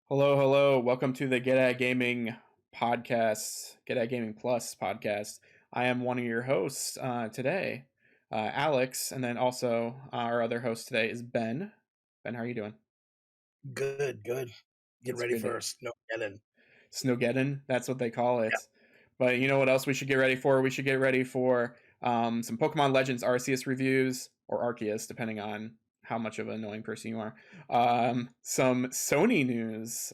Hello, hello. Welcome to the Get At Gaming podcast, Get At Gaming Plus podcast. I am one of your hosts today, Alex, and then also our other host today is Ben. Ben, how are you doing? Good, good. Getting It's ready good. for Snowmageddon. Snowgeddon, that's what they call Yeah. it. But you know what else we should get ready for? We should get ready for some Pokemon Legends Arceus reviews, or Arceus, depending on how much of an annoying person you are. Some Sony news.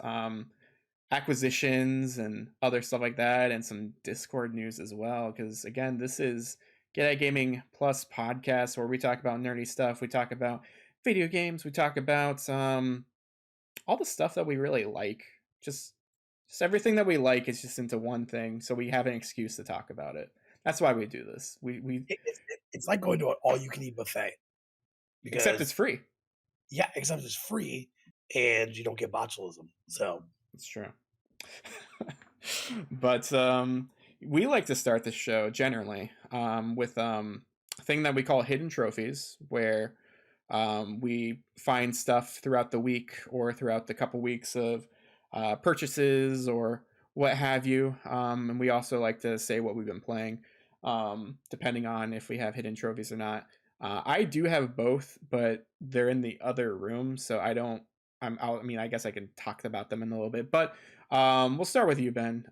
Acquisitions and other stuff like that, and some Discord news as well. Because again, this is Get At Gaming Plus podcast where we talk about nerdy stuff. We talk about video games. We talk about all the stuff that we really like. Just everything that we like is just into one thing, so we have an excuse to talk about it. That's why we do this. We It's like going to an all-you-can-eat buffet Except it's because, free. yeah, except it's free and you don't get botulism. So, It's true. But we like to start the show generally with a thing that we call hidden trophies, where we find stuff throughout the week or throughout the couple weeks of purchases or what have you. And we also like to say what we've been playing, depending on if we have hidden trophies or not. I do have both, but they're in the other room, so I don't. I mean, I guess I can talk about them in a little bit, but we'll start with you, Ben.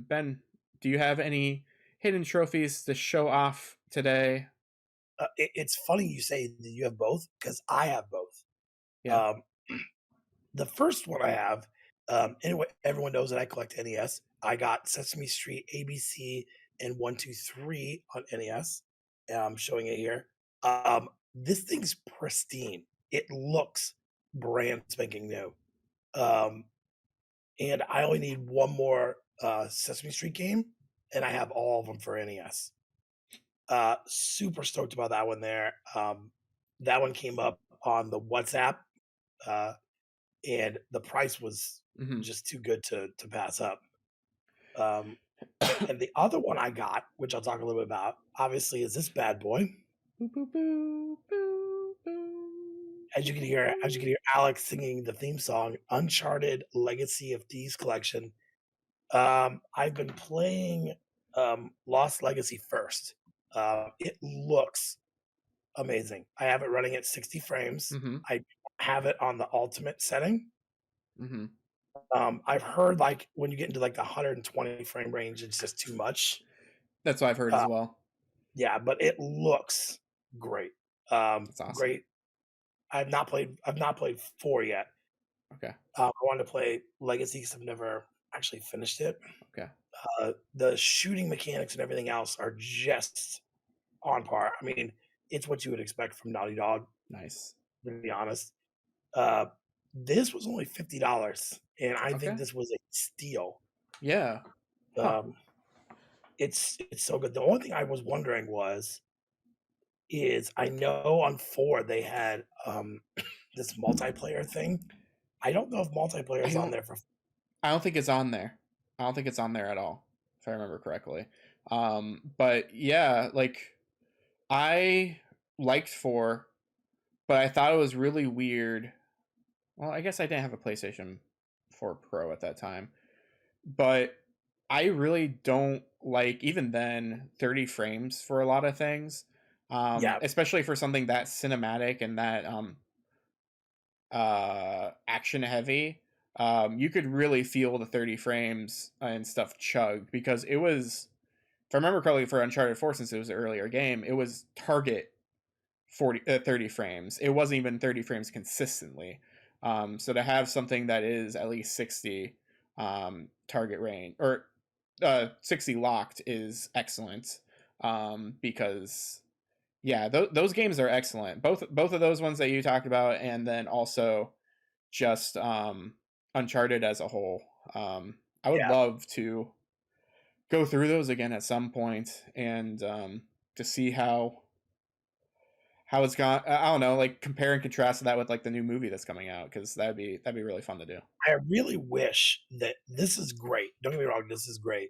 Ben, do you have any hidden trophies to show off today? it's funny you say that you have both because I have both. Yeah. Um, the first one I have, anyway, everyone knows that I collect NES. I got Sesame Street, ABC, and 1, 2, 3 on NES. I'm showing it here. This thing's pristine. It looks brand spanking new. Um, and I only need one more Sesame Street game, and I have all of them for NES. Super stoked about that one there. That one came up on the WhatsApp, uh, and the price was Hmm. just too good to pass up. Um, and the other one I got, which I'll talk a little bit about, obviously, is this bad boy. Boo, boo, boo, boo, boo, As you can hear Alex singing the theme song, Uncharted Legacy of Thieves collection. I've been playing Lost Legacy first. It looks amazing. I have it running at 60 frames. mm-hmm. I have it on the ultimate setting. Mm-hmm. I've heard like when you get into like the 120 frame range, it's just too much. That's what I've heard as Uh, well. yeah, but it looks great. That's awesome. Great. I've not played 4 yet. Okay. I wanted to play Legacy because I've never actually finished it. Okay. The shooting mechanics and everything else are just on par. I mean, it's what you would expect from Naughty Dog, Nice. to be honest. Uh, this was only $50, and I think Okay. this was a steal. Yeah. Huh. Um, it's so good. The only thing I was wondering is I know on 4 they had this multiplayer thing. I don't know if multiplayer I is on don't. there for. I don't think it's on there. I don't think it's on there at all, if I remember correctly. But yeah, like I liked 4, but I thought it was really weird. Well, I guess I didn't have a PlayStation 4 Pro at that time, but I really don't like even then 30 frames for a lot of things, Yeah, especially for something that cinematic and that action heavy. You could really feel the 30 frames and stuff chug because it was, if I remember correctly, for Uncharted 4, since it was an earlier game, it was target 30 frames. It wasn't even 30 frames consistently. So to have something that is at least 60 target range or 60 locked is excellent, because yeah, those games are excellent. Both of those ones that you talked about, and then also just Uncharted as a whole. I would yeah. love to go through those again at some point and to see how it's gone. I don't know, like compare and contrast that with like the new movie that's coming out, because that'd be really fun to do. I really wish that this is great. Don't get me wrong, this is great,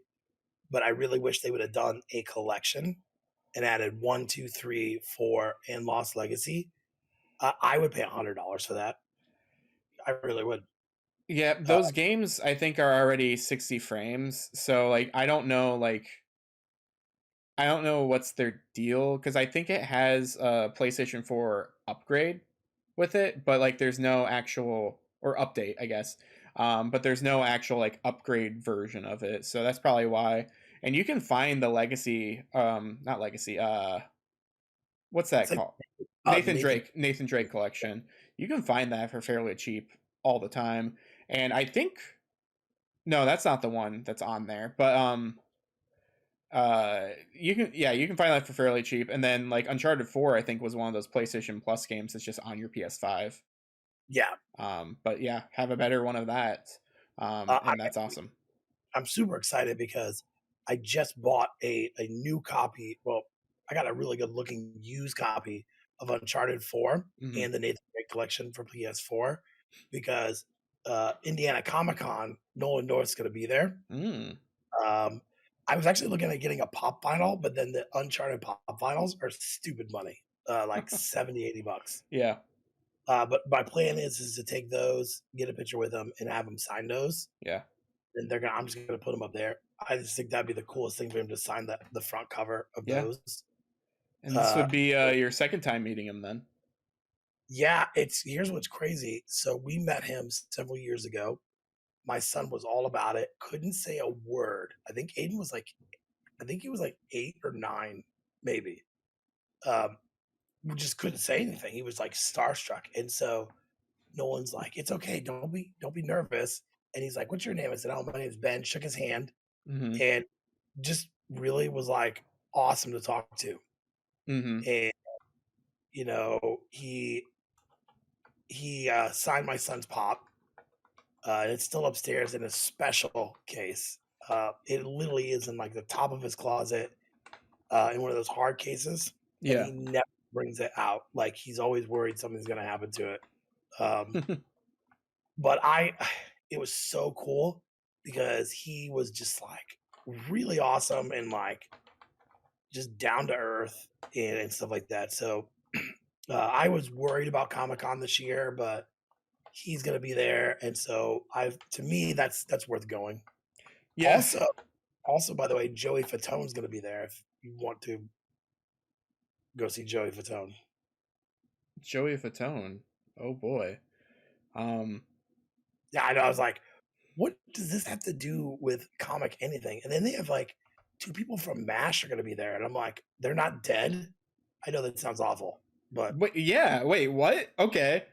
but I really wish they would have done a collection and added 1, 2, 3, 4 and Lost Legacy. I would pay $100 for that. I really would. Yeah, Uh, those games I think are already 60 frames. So like I don't know what's their deal because I think it has a PlayStation 4 upgrade with it, but like there's no actual or update, I guess. But there's no actual like upgrade version of it. So that's probably why. And you can find the Legacy, not Legacy, what's it's that like called? Nathan Nathan. Drake, Nathan Drake collection. You can find that for fairly cheap all the time. And I think no, that's not the one that's on there. But you can you can find that for fairly cheap. And then like Uncharted 4 I think was one of those PlayStation Plus games that's just on your PS5. Yeah, But yeah, have a better one of that. uh, I, And that's awesome. I'm super excited because I just bought a new copy. Well, I got a really good looking used copy of Uncharted 4 Mhm. and the Nathan Drake collection for PS4 because Indiana Comic Con, Nolan North's going to be there. Mm. Um, I was actually looking at getting a pop vinyl, but then the Uncharted pop vinyls are stupid money, like 70, $80. Yeah. But my plan is to take those, get a picture with them, and have them sign those. Yeah. And I'm just gonna put them up there. I just think that'd be the coolest thing for him to sign the front cover of Yeah. those. And this Uh, would be your second time meeting him then. yeah, it's here's what's crazy. So we met him several years ago. My son was all about it. Couldn't say a word. I think he was like 8 or 9, maybe. Um, we just couldn't say anything. He was like starstruck, and so no one's like, "It's okay, don't be nervous." And he's like, "What's your name?" I said, "Oh, my name's Ben." Shook his hand, Mhm. and just really was like awesome to talk to. Mhm. And you know, he signed my son's pop. And it's still upstairs in a special case. It literally is in like the top of his closet, in one of those hard cases, and Yeah. he never brings it out. Like he's always worried something's gonna happen to it. Um, but it was so cool because he was just like really awesome and like just down to earth and stuff like that. So I was worried about Comic Con this year, but he's gonna be there, and so I've to me that's worth going. Yeah. Also, by the way, Joey Fatone's gonna be there if you want to go see Joey Fatone. Joey Fatone. Oh boy. Um Yeah, I know. I was like, what does this have to do with comic anything? And then they have like two people from MASH are gonna be there, and I'm like, they're not dead. I know that sounds awful, but wait, yeah, wait, what? Okay.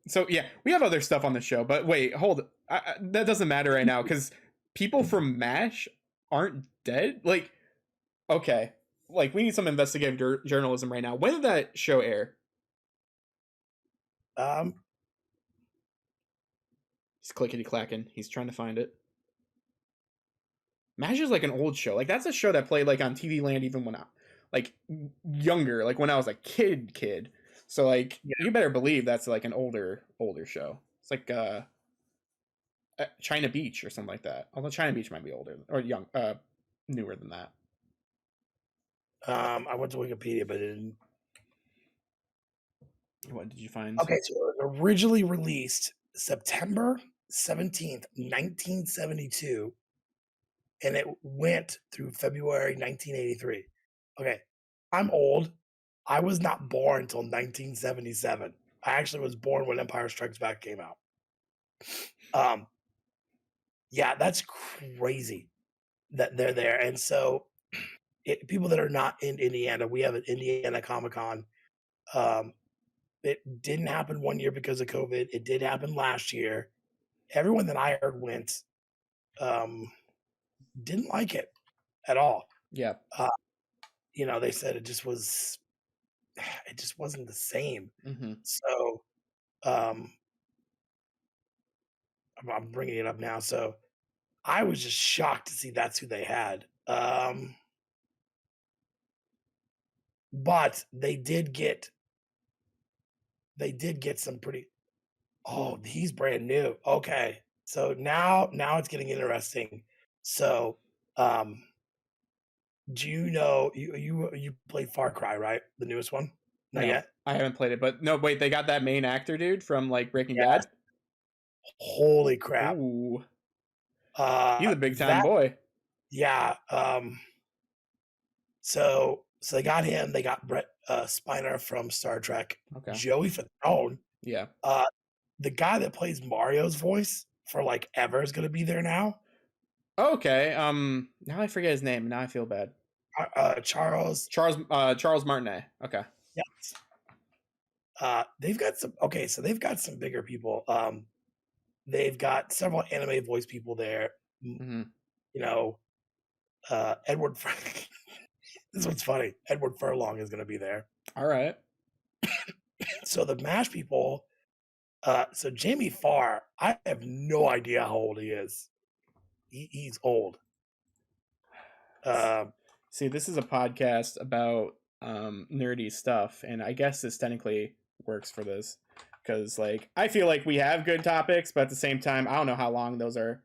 So yeah, we have other stuff on the show, but wait, hold. That doesn't matter right now cuz people from MASH aren't dead. Like okay. Like we need some investigative journalism right now. When did that show air? um, He's clickety clacking. He's trying to find it. MASH is like an old show. Like that's a show that played like on TV Land even when I like younger, like when I was a kid. So like yeah, you better believe that's like an older show. It's like China Beach or something like that. Although China Beach might be older or newer than that. I went to Wikipedia, but it didn't. What did you find? Okay, so it was originally released September 17th, 1972, and it went through February 1983. Okay, I'm old. I was not born until 1977. I actually was born when Empire Strikes Back came out. Um, yeah, that's crazy that they're there. And so, people that are not in Indiana, we have an Indiana Comic Con. Um, it didn't happen one year because of COVID. It did happen last year. Everyone that I heard went, um, didn't like it at all. Yeah. Uh, they said it just wasn't the same. Mm-hmm. So, um, I'm bringing it up now. So I was just shocked to see that's who they had. But they did get some pretty. Oh, he's brand new. Okay, so now it's getting interesting. So, um, do you know you played Far Cry, right? The newest one? Not No, yet. I haven't played it, but no, wait, they got that main actor dude from like Breaking Yes. Bad. Holy crap. Ooh, he's a big time That boy. yeah, so they got him, they got Brett, Spiner from Star Trek, Okay. Joey Fatone, Yeah. uh, the guy that plays Mario's voice for, like, ever is gonna be there now, Okay. Now I forget his name. Now I feel bad. Charles Charles Martinet. Okay. yes, they've got some okay, so they've got some bigger people, they've got several anime voice people there, Hmm. you know, Edward Fur this one's funny, Edward Furlong is gonna be there. All right. So the MASH people, so Jamie Farr, I have no idea how old he is. He's old. Um, See, this is a podcast about nerdy stuff, and I guess this technically works for this because, like, I feel like we have good topics, but at the same time, I don't know how long those are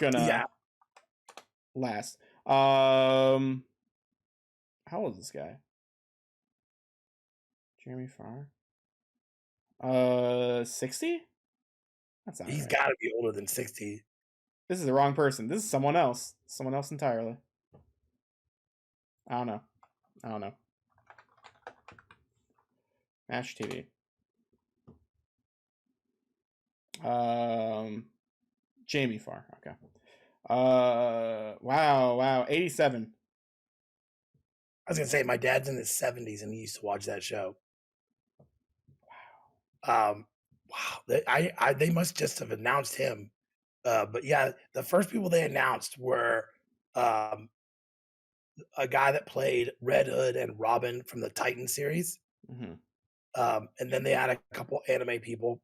yeah, gonna last. How old is this guy? Jeremy Farr. 60. That's not he's right. got to be older than 60. This is the wrong person. This is someone else. Someone else entirely. I don't know. I don't know. Mash TV. Jamie Farr. Okay. Wow. 87. I was gonna say my dad's in his 70s and he used to watch that show. Wow, they must just have announced him. But yeah, the first people they announced were um, a guy that played Red Hood and Robin from the Titan series, Hmm. and then they had a couple anime people.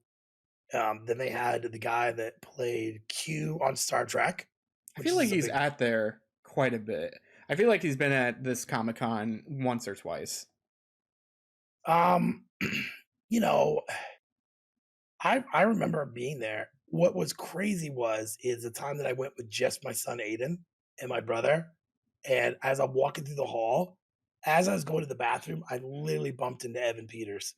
Then they had the guy that played Q on Star Trek, I which feel like is a he's big. at there quite a bit. I feel like he's been at this Comic Con once or twice. Um, you know, I remember being there. What was crazy is the time that I went with just my son Aiden and my brother, and as I'm walking through the hall, as I was going to the bathroom, I literally bumped into Evan Peters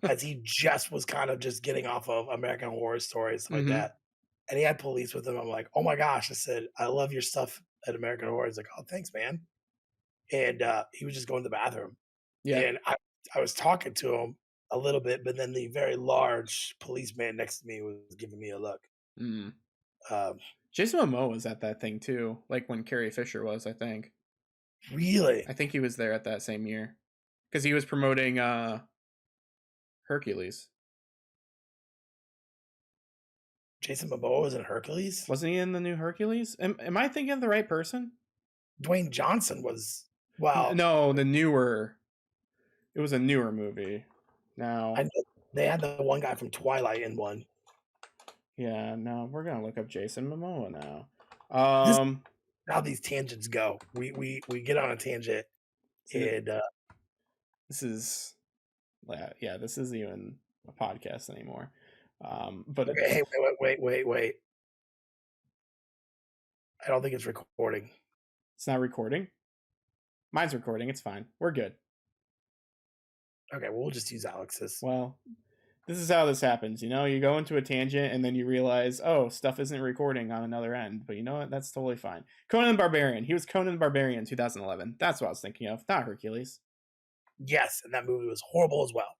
as he just was kind of just getting off of American Horror Story and stuff like Hmm. that. And he had police with him. I'm like, oh my gosh! I said, I love your stuff at American Horror. He's like, oh, thanks, man. And he was just going to the bathroom, Yeah. and I was talking to him a little bit, but then the very large policeman next to me was giving me a look. Mm. Um, Jason Momoa was at that thing too, like when Carrie Fisher was. really, I think he was there at that same year because he was promoting Hercules. Jason Momoa was in Hercules. Wasn't he in the new Hercules? Am I thinking of the right person? Dwayne Johnson was. Well, No, the newer. It was a newer movie. I Now, know they had the one guy from Twilight in one. yeah, no, we're gonna look up Jason Momoa now. This is how these tangents go. We get on a tangent, See, and this is, yeah, this isn't even a podcast anymore. But okay, hey, wait. I don't think it's recording. it's not recording. Mine's recording. It's fine. We're good. Okay, well, we'll just use Alex's. Well, this is how this happens. You go into a tangent and then you realize, oh, stuff isn't recording on another end. But you know what? That's totally fine. Conan the Barbarian. He was Conan the Barbarian in 2011. That's what I was thinking of. Not Hercules. Yes, and that movie was horrible as well.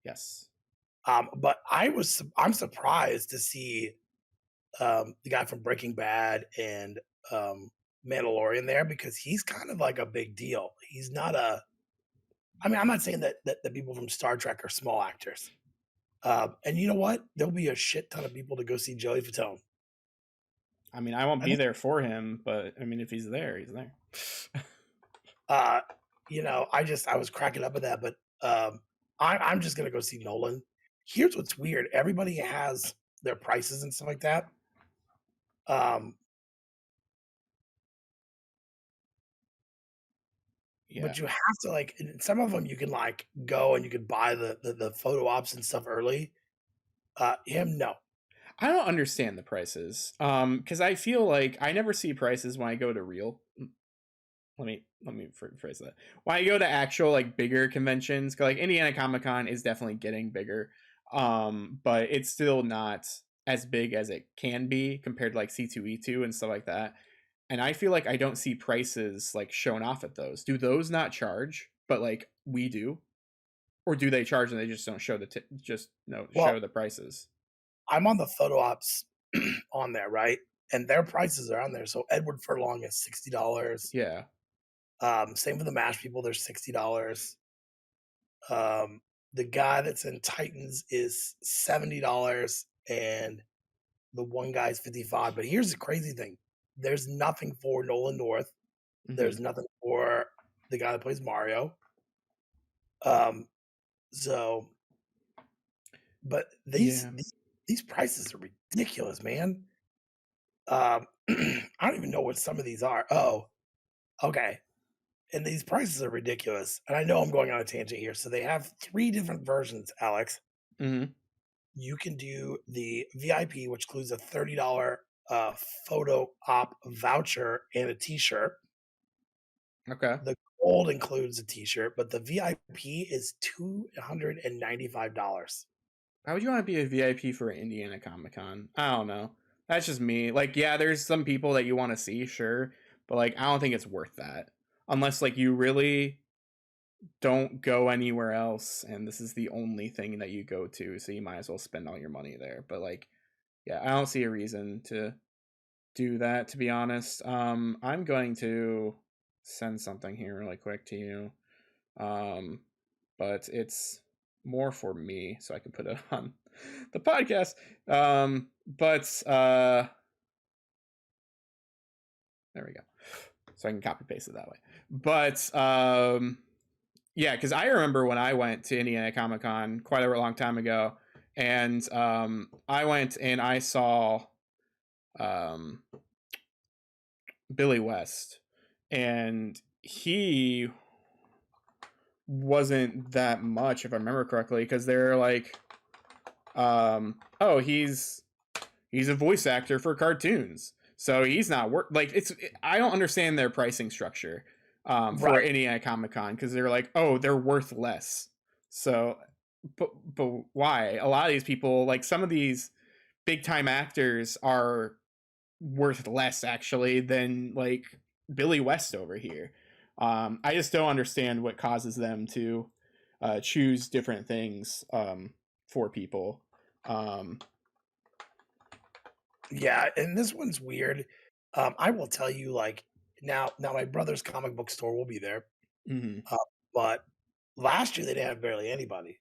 Yes. But I'm surprised to see the guy from Breaking Bad and Mandalorian there because he's kind of like a big deal. He's not a. I mean, I'm not saying that the people from Star Trek are small actors. And you know what? There'll be a shit ton of people to go see Joey Fatone. I mean, I won't I be think, there for him, but I mean, if he's there, he's there. uh, I was cracking up at that, but I'm just gonna go see Nolan. Here's what's weird: everybody has their prices and stuff like that. Um, Yeah. But you have to like some of them you can like go and you can buy the photo ops and stuff early. Him, no. I don't understand the prices. Because I feel like I never see prices when I go to real. Let me phrase that. When I go to actual like bigger conventions, like Indiana Comic Con is definitely getting bigger. But it's still not as big as it can be compared to like C2E2 and stuff like that. And I feel like I don't see prices like shown off at those. Do those not charge? But like we do, or do they charge and they just don't show just no Well, show the prices? I'm on the photo ops on there, right? And their prices are on there. So Edward Furlong is $60. Yeah. Same for the Mash people, they're $60. Um, the guy that's in Titans is $70, and the one guy's 55. But here's the crazy thing: there's nothing for Nolan North. Hmm. There's nothing for the guy that plays Mario. Um, so, but Yeah. these prices are ridiculous, man. Um, I don't even know what some of these are. Oh, okay. And these prices are ridiculous. And I know I'm going on a tangent here. So they have 3 different versions, Alex. Hmm. You can do the VIP, which includes a $30 photo op voucher and a t-shirt. Okay. The gold includes a t-shirt, but the VIP is $295. Why would you want to be a VIP for Indiana Comic Con? I don't know. That's just me. Like, yeah, there's some people that you want to see, sure, but like, I don't think it's worth that unless like you really don't go anywhere else and this is the only thing that you go to, so you might as well spend all your money there. But like, yeah, I don't see a reason to do that, to be honest. I'm going to send something here really quick to you. Um, but it's more for me so I can put it on the podcast. But there we go. So I can copy paste it that way. But yeah, because I remember when I went to Indiana Comic Con quite a long time ago, and I went and I saw um, Billy West, and he wasn't that much, if I remember correctly, because they're like, oh, he's a voice actor for cartoons, so he's not worth like it's. I don't understand their pricing structure for Right. Indiana Comic Con because they're like, oh, they're worth less. So, but why? A lot of these people, like some of these big time actors, are worth less actually than like Billy West over here. I just don't understand what causes them to choose different things for people. Um, Yeah, and this one's weird. I will tell you, like, now my brother's comic book store will be there, mhm. uh, but last year they didn't have barely anybody.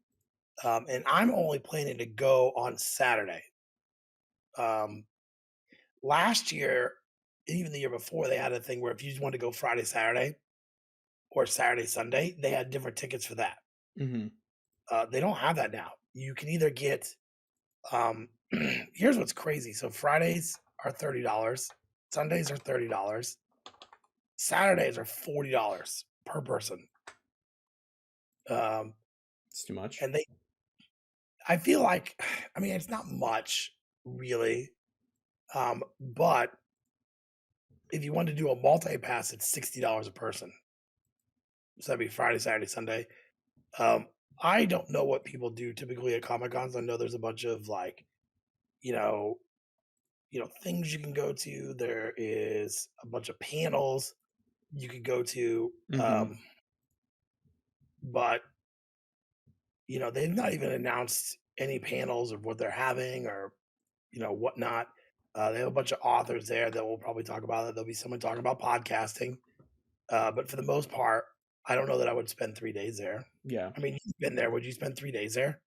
And I'm only planning to go on Saturday. Um, Last year, even the year before, they had a thing where if you just wanted to go Friday, Saturday, or Saturday, Sunday, they had different tickets for that. Mhm. They don't have that now. You can either get um, here's what's crazy. So Fridays are $30, Sundays are $30, Saturdays are $40 per person. Um, It's too much. and I feel like, I mean, it's not much really, but if you want to do a multi pass, it's $60 a person. So that'd be Friday, Saturday, Sunday. Um, I don't know what people do typically at Comic Cons. I know there's a bunch of like, you know, things you can go to. There is a bunch of panels you could go to, Mhm. but they've not even announced any panels of what they're having or whatnot. They have a bunch of authors there that will probably talk about it. There'll be someone talking about podcasting, but for the most part, I don't know that I would spend 3 days there. Yeah. I mean, you've been there. Would you spend 3 days there?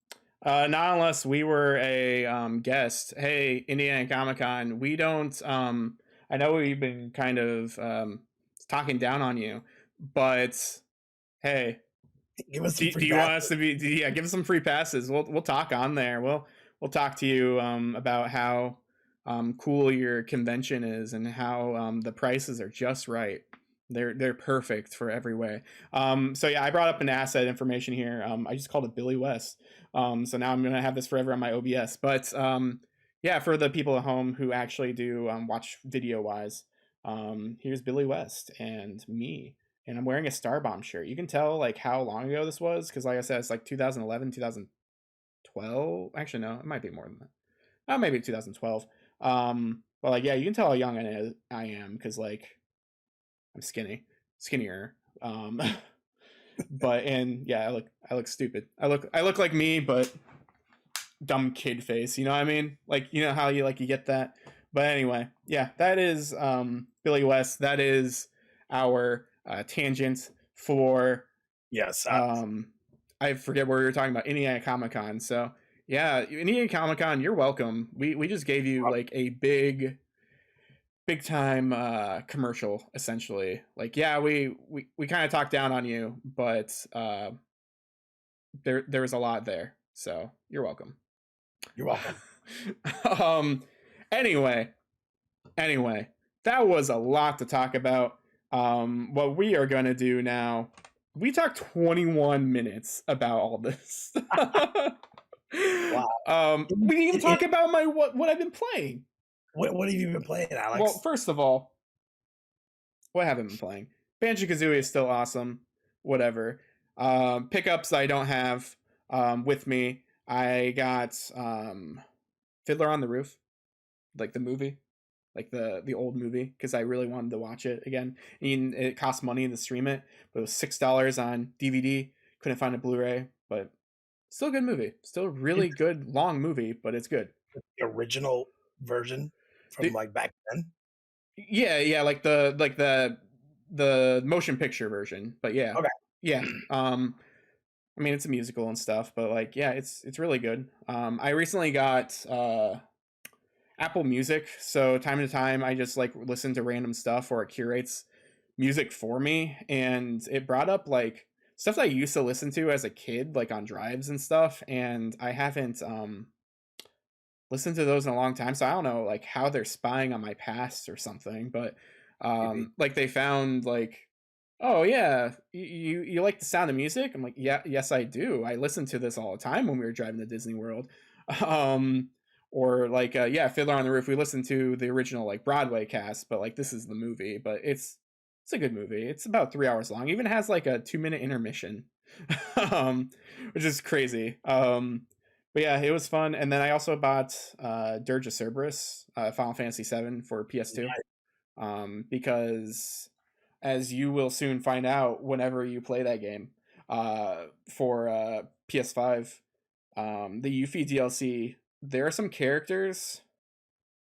Not unless we were a guest. Hey, Indiana Comic Con, we don't. I know we've been kind of talking down on you, but hey, Give us some do free you want us passes. to be? Yeah, give us some free passes. We'll talk on there. We'll talk to you about how cool your convention is and how the prices are just right. They're perfect for every way. So yeah, I brought up an asset information here. I just called it Billy West. So now I'm gonna have this forever on my OBS. But yeah, for the people at home who actually do watch video wise, here's Billy West and me, and I'm wearing a Starbomb shirt. You can tell like how long ago this was because, like I said, it's like 2011, 2000. Actually, no, it might be more than that. Maybe 2012. But like, yeah, you can tell how young I am because like I'm skinnier. But and yeah, I look stupid. I look like me, but dumb kid face. You know what I mean? Like you know how you get that. But anyway, yeah, that is Billy West. That is our tangent for Yes. I forget what we were talking about, Indiana Comic Con. So yeah, Indiana Comic Con, you're welcome. We just gave you like a big time commercial essentially. Like yeah, we kind of talked down on you, but there was a lot there. So you're welcome. You're welcome. um anyway, that was a lot to talk about. What we are going to do now, we talked 21 minutes about all this. Wow. We didn't even talk about my what I've been playing. What have you been playing, Alex? Well, first of all, what have I been playing? Banjo-Kazooie is still awesome. Whatever. Pickups I don't have with me. I got Fiddler on the Roof, like the movie, like the old movie, because I really wanted to watch it again. I mean, it cost money to stream it, but it was $6 on DVD. Couldn't find a Blu-ray, but still a good movie. Still a really good long movie, but it's good. The original version from like back then. Yeah, like the motion picture version. But yeah, Okay. yeah. I mean, it's a musical and stuff, but like, yeah, it's really good. I recently got Apple Music, so time to time I just like listen to random stuff or it curates music for me, and it brought up like stuff that I used to listen to as a kid, like on drives and stuff, and I haven't listened to those in a long time, so I don't know like how they're spying on my past or something, but like they found like, oh yeah, you like the sound of music? I'm like, yeah, yes I do. I listen to this all the time when we were driving to Disney World. um or like yeah, Fiddler on the Roof, we listened to the original like Broadway cast, but like this is the movie, but it's a good movie. It's about 3 hours long. It even has like a 2 minute intermission. um which is crazy. But yeah, it was fun. And then I also bought Dirge of Cerberus, Final Fantasy 7 for PS2. Because as you will soon find out whenever you play that game for PS5, the Yuffie DLC, there are some characters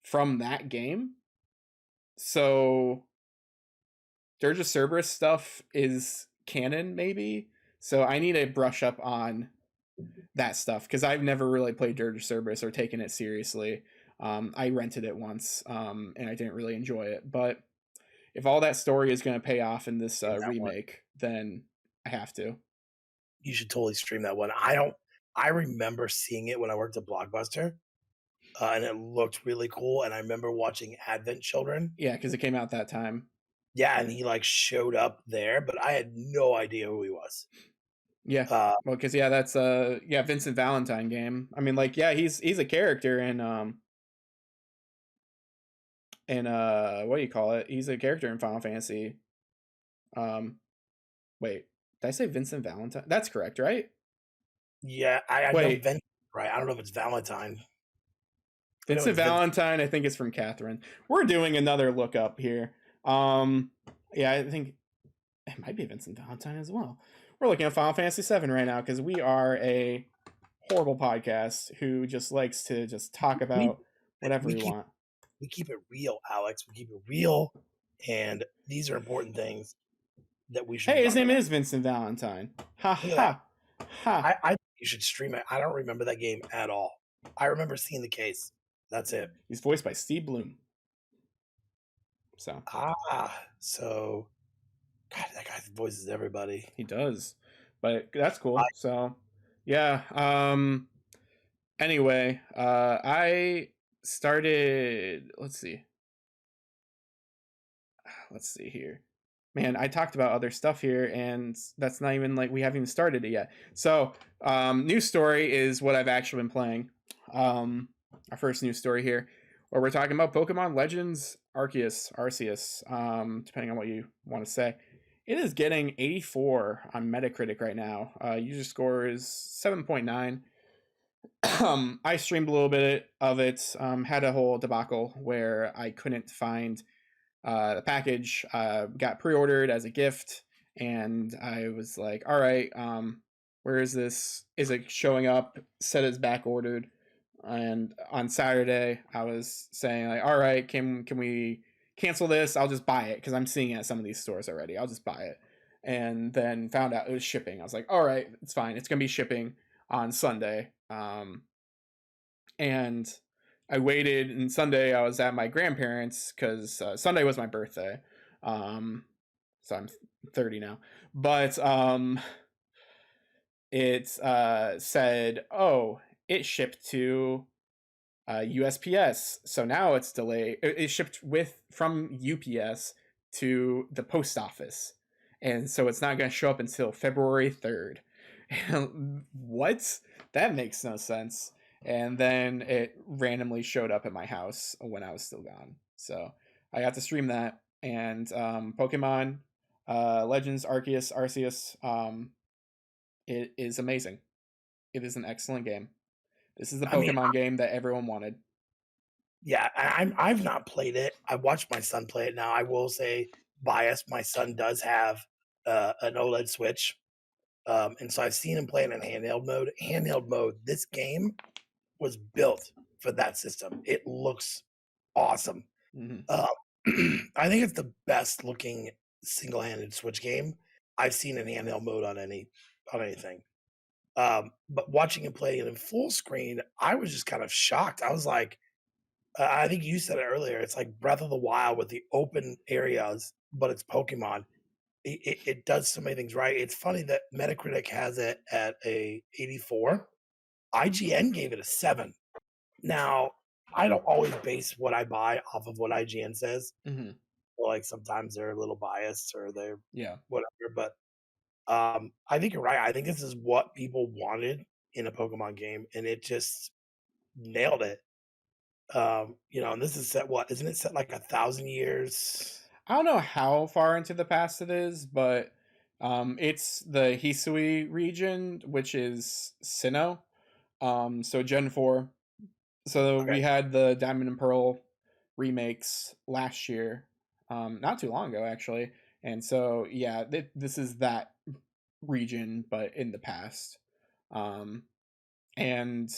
from that game. So Dirge of Cerberus stuff is canon, maybe. So I need to brush up on that stuff because I've never really played Dirge of Cerberus or taken it seriously. I rented it once and I didn't really enjoy it. But if all that story is going to pay off in this remake, then I have to. You should totally stream that one. I remember seeing it when I worked at Blockbuster, and it looked really cool. And I remember watching Advent Children. Yeah, because it came out that time. Yeah, and he like showed up there, but I had no idea who he was. Yeah, well, because yeah, that's Vincent Valentine game. I mean, like, yeah, he's a character in what do you call it? He's a character in Final Fantasy. Wait, did I say Vincent Valentine? That's correct, right? Yeah, I know Vincent, right? I don't know if it's Valentine. Vincent Valentine, I think it's from Catherine. We're doing another look up here. Yeah, I think it might be Vincent Valentine as well. We're looking at Final Fantasy 7 right now because we are a horrible podcast who just likes to just talk about whatever we want. We keep it real, Alex. We keep it real, and these are important things that we should. Hey, his name is Vincent Valentine. Ha ha ha! I think you should stream it. I don't remember that game at all. I remember seeing the case. That's it. He's voiced by Steve Bloom. So so God, that guy voices everybody. He does, but that's cool. So yeah. Anyway, I started. Let's see here. Man, I talked about other stuff here, and that's not even like we haven't even started it yet. So, news story is what I've actually been playing. Our first news story here, where we're talking about Pokemon Legends Arceus, depending on what you want to say. It is getting 84 on Metacritic right now. User score is 7.9. I streamed a little bit of it. Had a whole debacle where I couldn't find the package. Got pre-ordered as a gift, and I was like, "All right, where is this? Is it showing up? Said it's back ordered." And on Saturday, I was saying like, "All right, can we cancel this? I'll just buy it because I'm seeing it at some of these stores already. I'll just buy it." And then found out it was shipping. I was like, "All right, it's fine. It's gonna be shipping on Sunday." And I waited, and Sunday I was at my grandparents because Sunday was my birthday. Um, so I'm 30 now, but it said, "Oh, it shipped to USPS, so now it's delayed. It shipped with from UPS to the post office, and so it's not going to show up until February 3rd." What? That makes no sense. And then it randomly showed up at my house when I was still gone. So I got to stream that, and Pokemon Legends Arceus. It is amazing. It is an excellent game. This is the I mean, Pokemon game that everyone wanted. yeah, I've not played it. I watched my son play it. Now I will say, bias. My son does have an OLED Switch, and so I've seen him play it in handheld mode. Handheld mode. This game was built for that system. It looks awesome. Hmm. Uh, I think it's the best looking single-handed Switch game I've seen in handheld mode on anything. But watching him play it in full screen, I was just kind of shocked. I was like, I think you said it earlier. It's like Breath of the Wild with the open areas, but it's Pokemon. It does so many things right. It's funny that Metacritic has it at a 84. IGN gave it a 7. Now, I don't always base what I buy off of what IGN says. Hmm. Like sometimes they're a little biased or they're Yeah. whatever. But I think you're right. I think this is what people wanted in a Pokemon game, and it just nailed it. And this is set what? Isn't it set like 1,000 years? I don't know how far into the past it is, but it's the Hisui region, which is Sinnoh. So Gen 4. So Okay. we had the Diamond and Pearl remakes last year, not too long ago actually. And so yeah, this is that region, but in the past. Um, and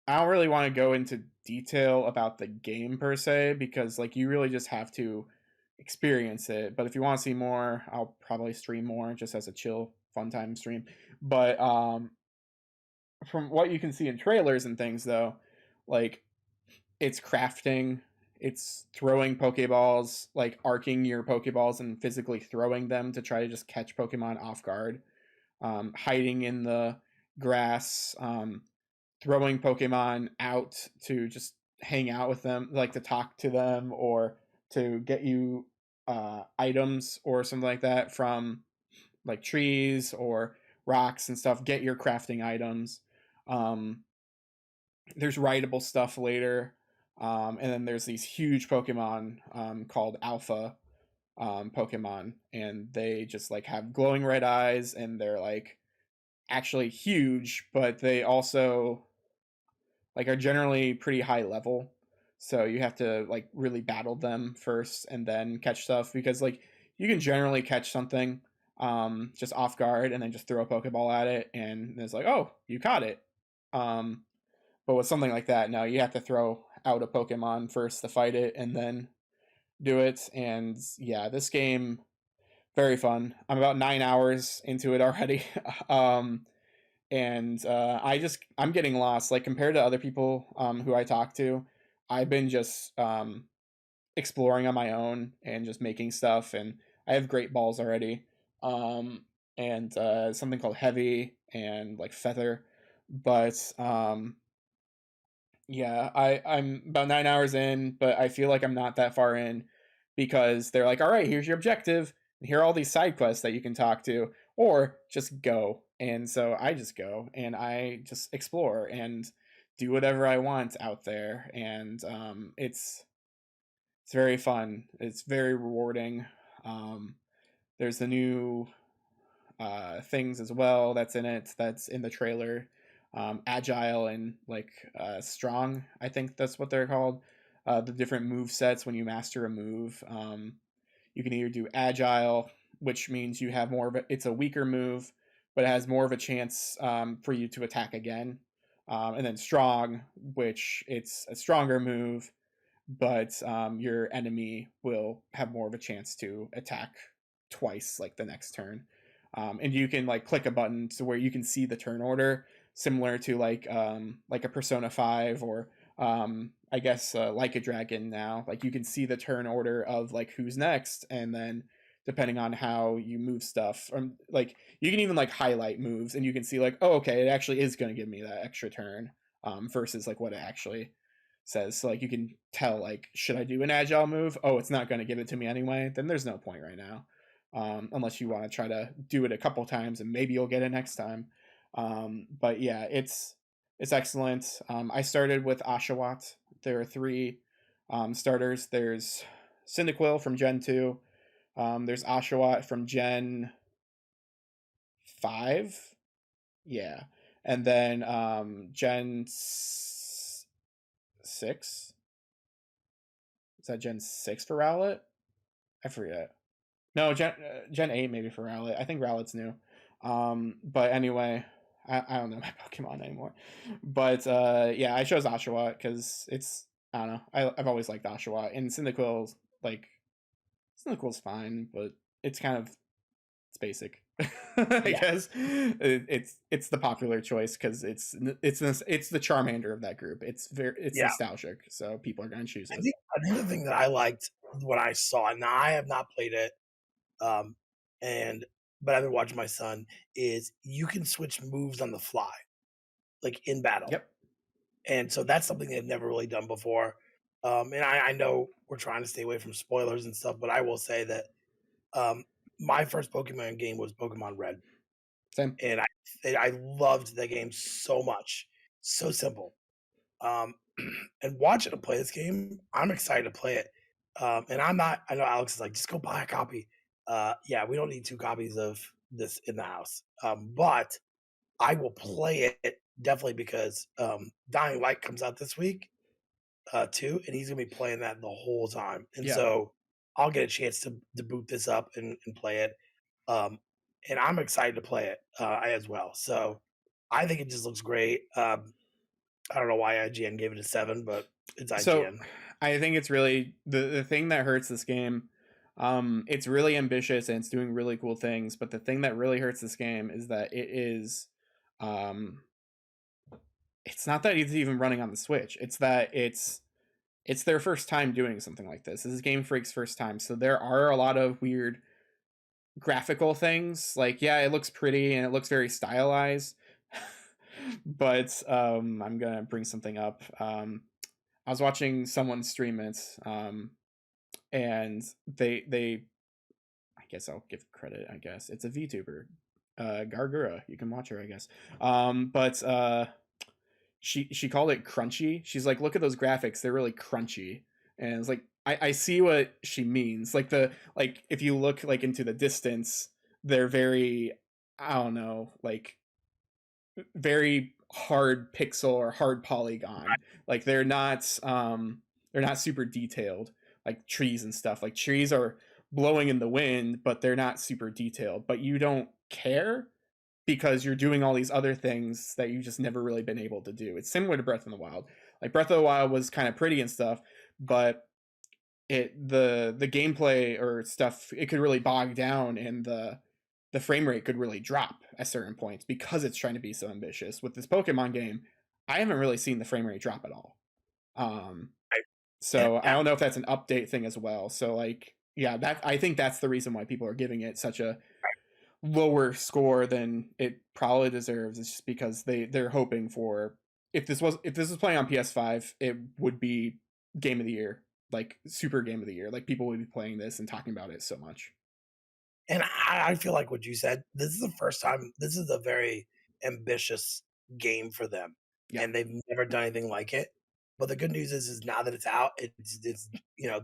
I don't really want to go into detail about the game per se because like you really just have to experience it. But if you want to see more, I'll probably stream more just as a chill fun time stream. But from what you can see in trailers and things though, like it's crafting, it's throwing pokeballs, like arcing your pokeballs and physically throwing them to try to just catch Pokemon off guard, hiding in the grass, throwing Pokemon out to just hang out with them, like to talk to them or to get you items or something like that from like trees or rocks and stuff. Get your crafting items. Um, there's writable stuff later, and then there's these huge Pokemon called Alpha Pokemon, and they just like have glowing red eyes, and they're like actually huge, but they also like are generally pretty high level. So you have to like really battle them first and then catch stuff because like you can generally catch something just off guard and then just throw a Pokeball at it and it's like, oh, you caught it. Um but with something like that, no, you have to throw out a Pokemon first to fight it and then do it. And yeah, this game very fun. I'm about 9 hours into it already. um and I'm getting lost like compared to other people who I talk to. I've been just exploring on my own and just making stuff, and I have great balls already, and something called heavy and like feather. But yeah, I'm about 9 hours in, but I feel like I'm not that far in because they're like, all right, here's your objective, and here are all these side quests that you can talk to, or just go. And so I just go and I just explore and do whatever I want out there, and it's very fun. It's very rewarding. Um, there's the new things as well that's in it that's in the trailer. agile and like strong. I think that's what they're called. The different move sets when you master a move. You can either do agile, which means you have more of it's a weaker move, but it has more of a chance for you to attack again. And then strong, which it's a stronger move, but your enemy will have more of a chance to attack twice, like the next turn. And you can like click a button to where you can see the turn order, similar to like a Persona 5 or I guess like a dragon now. Like you can see the turn order of like who's next, and then depending on how you move stuff, like you can even like highlight moves, and you can see like, oh, okay, it actually is going to give me that extra turn, versus like what it actually says. So like you can tell like, should I do an agile move? Oh, it's not going to give it to me anyway. Then there's no point right now, unless you want to try to do it a couple times and maybe you'll get it next time. But yeah, it's excellent. I started with Oshawott. There are three starters. There's Cyndaquil from Gen 2. There's Oshawott from Gen 5. Yeah. And then Gen 6. Is that Gen 6 for Rowlet? I forget. No, Gen 8 maybe for Rowlet. I think Rowlet's new. But anyway, I don't know my Pokemon anymore. But yeah, I chose Oshawott because it's, I don't know. I've always liked Oshawott. And Cyndaquil's like, Cyndaquil's fine, but it's kind of, it's basic. I Yeah. guess it's the popular choice because it's the Charmander of that group. It's Yeah. nostalgic, so people are gonna choose I it. think another thing that I liked when I saw it, now I have not played it, um, and but I've been watching my son, is you can switch moves on the fly, like in battle. Yep. And so that's something they've never really done before. And I know we're trying to stay away from spoilers and stuff, but I will say that um, my first Pokemon game was Pokemon Red, Same. and I loved that game so much. So simple. Um, and watching him play this game, I'm excited to play it. And I'm not. I know Alex is like, just go buy a copy. Yeah, we don't need two copies of this in the house. But I will play it definitely because Dying Light comes out this week too, and he's gonna be playing that the whole time. And Yeah. so I'll get a chance to boot this up and play it. Um, and I'm excited to play it as well. So I think it just looks great. I don't know why IGN gave it a 7, but it's So IGN. I think it's really the thing that hurts this game. It's really ambitious and it's doing really cool things, but the thing that really hurts this game is that um, it's not that it's even running on the Switch. It's that it's their first time doing something like this. This is Game Freak's first time, so there are a lot of weird graphical things. Like, yeah, it looks pretty and it looks very stylized, but I'm gonna bring something up. I was watching someone stream it, and they I guess I'll give credit. I guess it's a VTuber, Gargura. You can watch her, I guess. But she called it crunchy. She's like, look at those graphics; they're really crunchy. And it's like, I see what she means. Like if you look like into the distance, they're very, I don't know, like very hard pixel or hard polygon. Like they're not super detailed like trees and stuff. Like trees are blowing in the wind, but they're not super detailed. But you don't care because you're doing all these other things that you've just never really been able to do. It's similar to Breath of the Wild. Like Breath of the Wild was kind of pretty and stuff, but the gameplay or stuff, it could really bog down, and the frame rate could really drop at certain points because it's trying to be so ambitious. With this Pokemon game, I haven't really seen the frame rate drop at all. Um, so I Yeah, don't know if that's an update thing as well. So like, yeah, that I think that's the reason why people are giving it such a lower score than it probably deserves. It's just because they're hoping for, if this was playing on PS5, it would be game of the year, like super game of the year. Like people would be playing this and talking about it so much. and I feel like what you said. This is the first time. This is a very ambitious game for them, Yeah. and they've never done anything like it. But the good news is now that it's out, it's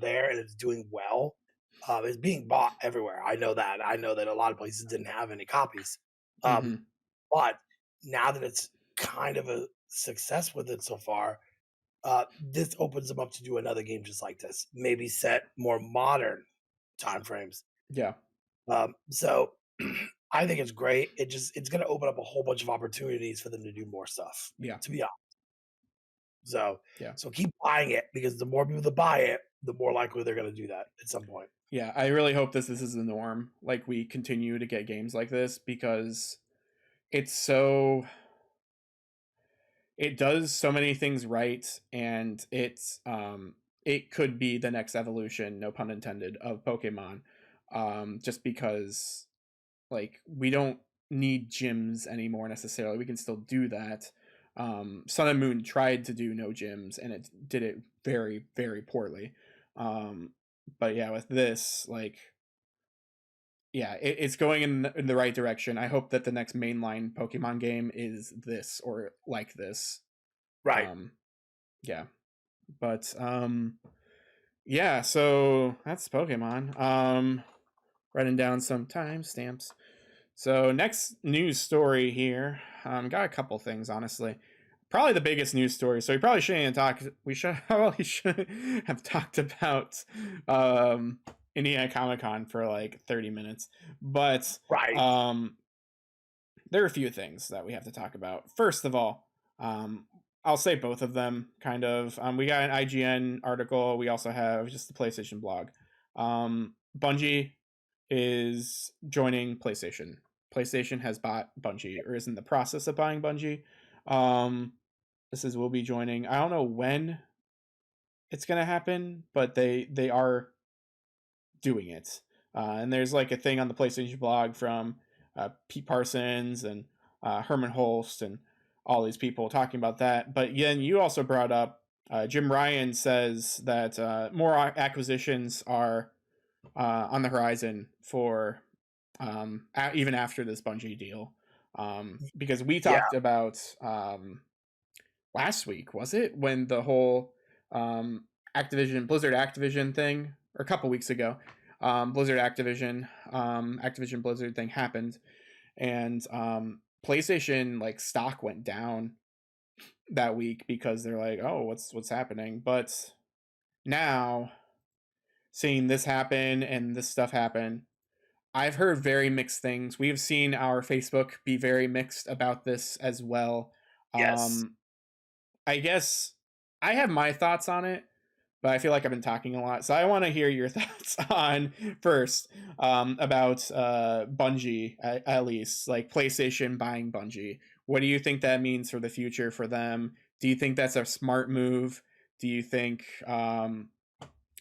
there and it's doing well. It's being bought everywhere. I know that. I know that a lot of places didn't have any copies. Um, Mm-hmm. but now that it's kind of a success with it so far, this opens them up to do another game just like this, maybe set more modern timeframes. Yeah. So I think it's great. It's going to open up a whole bunch of opportunities for them to do more stuff. Yeah. To be honest, so Yeah. so keep buying it because the more people that buy it, the more likely they're going to do that at some point. Yeah. I really hope this is the norm. Like we continue to get games like this because it's so it does so many things right, and it could be the next evolution, no pun intended, of Pokemon. Just because like we don't need gyms anymore necessarily. We can still do that. Sun and Moon tried to do no gyms and it did it very, very poorly. Um, but yeah, with this, like, yeah, it's going in the right direction. I hope that the next mainline Pokemon game is this or like this. Right. Um, yeah, but yeah. So that's Pokemon. Writing down some timestamps. So next news story here. Got a couple things honestly. Probably the biggest news story. So we probably shouldn't even talk. We should probably should have talked about Indy Comic Con for like 30 minutes. But Right. there are a few things that we have to talk about. First of all, I'll say both of them kind of. We got an IGN article. We also have just the PlayStation blog. Bungie is joining PlayStation. PlayStation has bought Bungie or is in the process of buying Bungie. This is will be joining. I don't know when it's gonna happen, but they are doing it. And there's like a thing on the PlayStation blog from Pete Parsons and Herman Holst and all these people talking about that. But then you also brought up Jim Ryan says that more acquisitions are on the horizon for even after this Bungie deal. Because we Yeah. talked about last week, was it, when the whole Blizzard Activision thing, or a couple weeks ago, Activision Blizzard thing happened, and PlayStation like stock went down that week because they're like, oh, what's happening? But now seeing this happen and this stuff happen, I've heard very mixed things. We've seen our Facebook be very mixed about this as well. Yes. I guess I have my thoughts on it, but I feel like I've been talking a lot. So I want to hear your thoughts on first about Bungie, at least, like PlayStation buying Bungie. What do you think that means for the future for them? Do you think that's a smart move? Do you think, I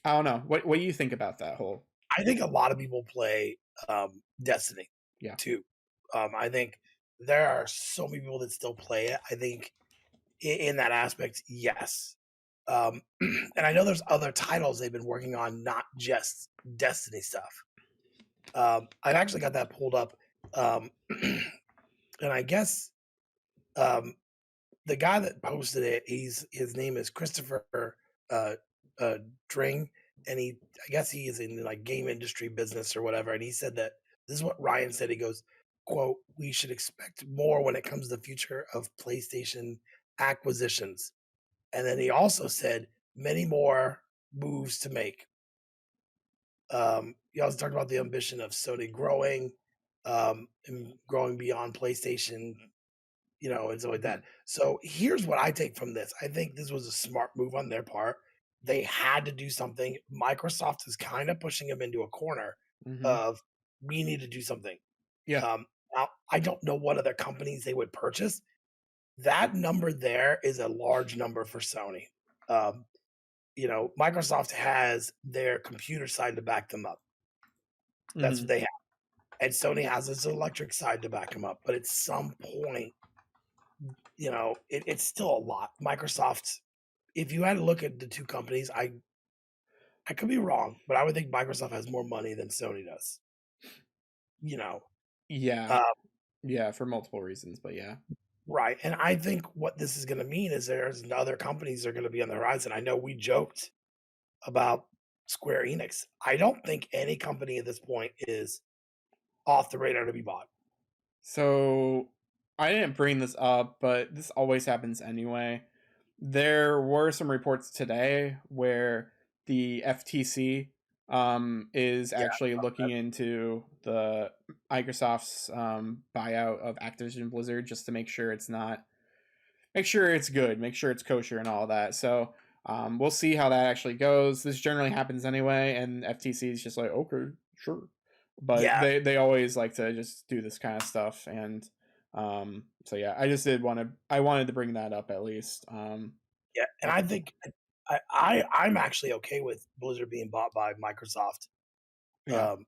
don't know. What do you think about that whole? I think a lot of people play Destiny Yeah. too. I think there are so many people that still play it. I think in that aspect, yes. And I know there's other titles they've been working on, not just Destiny stuff. I've actually got that pulled up, and I guess the guy that posted it, his name is Christopher uh, Dring, and I guess he is in like game industry business or whatever. And he said that this is what Ryan said. He goes, "quote We should expect more when it comes to the future of PlayStation acquisitions." And then he also said many more moves to make. He also talked about the ambition of Sony growing and growing beyond PlayStation, and stuff like Mm-hmm. that. So here's what I take from this. I think this was a smart move on their part. They had to do something. Microsoft is kind of pushing them into a corner Mm-hmm. of we need to do something. Yeah. Now, I don't know what other companies they would purchase. That number there is a large number for Sony. Um, Microsoft has their computer side to back them up. That's Mm-hmm. what they have. And Sony has its electric side to back them up. But at some point, it's still a lot. Microsoft, if you had to look at the two companies, I could be wrong, but I would think Microsoft has more money than Sony does. You know, Yeah. uh, Yeah, for multiple reasons, but yeah. right. And I think what this is going to mean is there's other companies that are going to be on the horizon. I know we joked about Square Enix. I don't think any company at this point is off the radar to be bought. So I didn't bring this up, but this always happens anyway. There were some reports today where the FTC is Yeah, actually looking into the Microsoft's buyout of Activision Blizzard just to make sure it's good, make sure it's kosher and all that. So we'll see how that actually goes. This generally happens anyway, and FTC is just like, okay, sure, but yeah, they always like to just do this kind of stuff. And so yeah, I wanted to bring that up at least. yeah. And I think I'm actually okay with Blizzard being bought by Microsoft. Yeah, Um,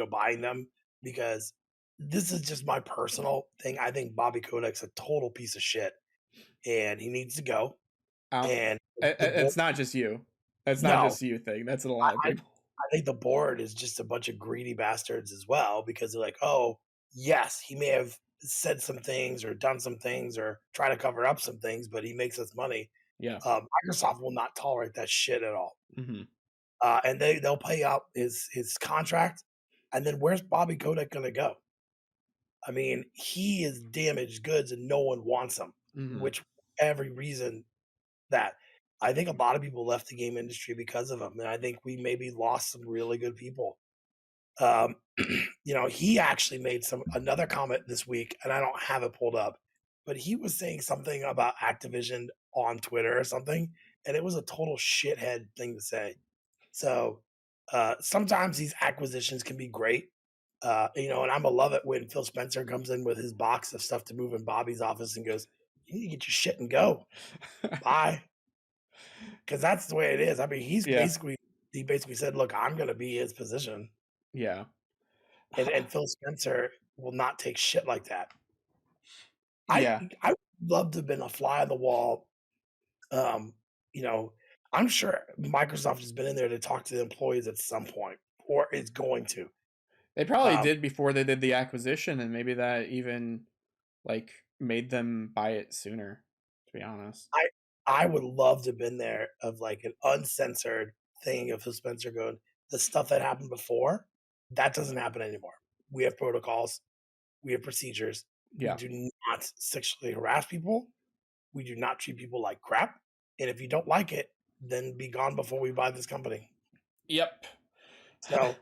buying them because this is just my personal thing. I think Bobby Kodak's a total piece of shit, and he needs to go. um, And the board, it's not just you. That's not no, just you thing. That's a lot of I people. I think the board is just a bunch of greedy bastards as well because they're like, oh, yes, he may have said some things or done some things or try to cover up some things, but he makes us money. Yeah. Microsoft will not tolerate that shit at all, Hmm. and they'll pay out his contract. And then where's Bobby Kotick going to go? I mean, he is damaged goods and no one wants him, Hmm. which every reason that I think a lot of people left the game industry because of him, and I think we maybe lost some really good people. Um, he actually made another comment this week, and I don't have it pulled up, but he was saying something about Activision on Twitter or something, and it was a total shithead thing to say. So sometimes these acquisitions can be great. And I'm gonna love it when Phil Spencer comes in with his box of stuff to move in Bobby's office and goes, "You need to get your shit and go. Bye." Because that's the way it is. I mean, Yeah. he basically said, "Look, I'm gonna be his position," Yeah. and Phil Spencer will not take shit like that. I Yeah. I would love to have been a fly on the wall. Um, you know, I'm sure Microsoft has been in there to talk to the employees at some point, or is going to. They probably Um, did before they did the acquisition, and maybe that even like made them buy it sooner, to be honest. I I would love to have been there of like an uncensored thing of Phil Spencer going, the stuff that happened before, that doesn't happen anymore. We have protocols, we have procedures. We Yeah. do not sexually harass people. We do not treat people like crap. And if you don't like it, then be gone before we buy this company. Yep. So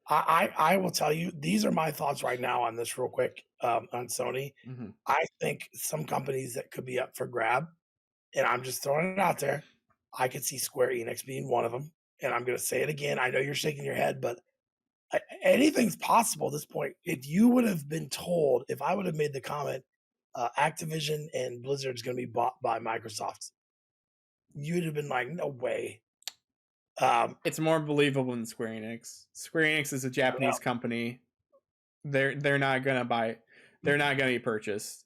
I will tell you, these are my thoughts right now on this real quick on Sony. Hmm. I think some companies that could be up for grab, and I'm just throwing it out there. I could see Square Enix being one of them, and I'm going to say it again. I know you're shaking your head, but anything's possible at this point. If you would have been told, if I would have made the comment, Activision and Blizzard is going to be bought by Microsoft, you'd have been like, no way. Um, It's more believable than Square Enix. Square Enix is a I don't know. Japanese company. They're not gonna buy. They're not gonna be purchased.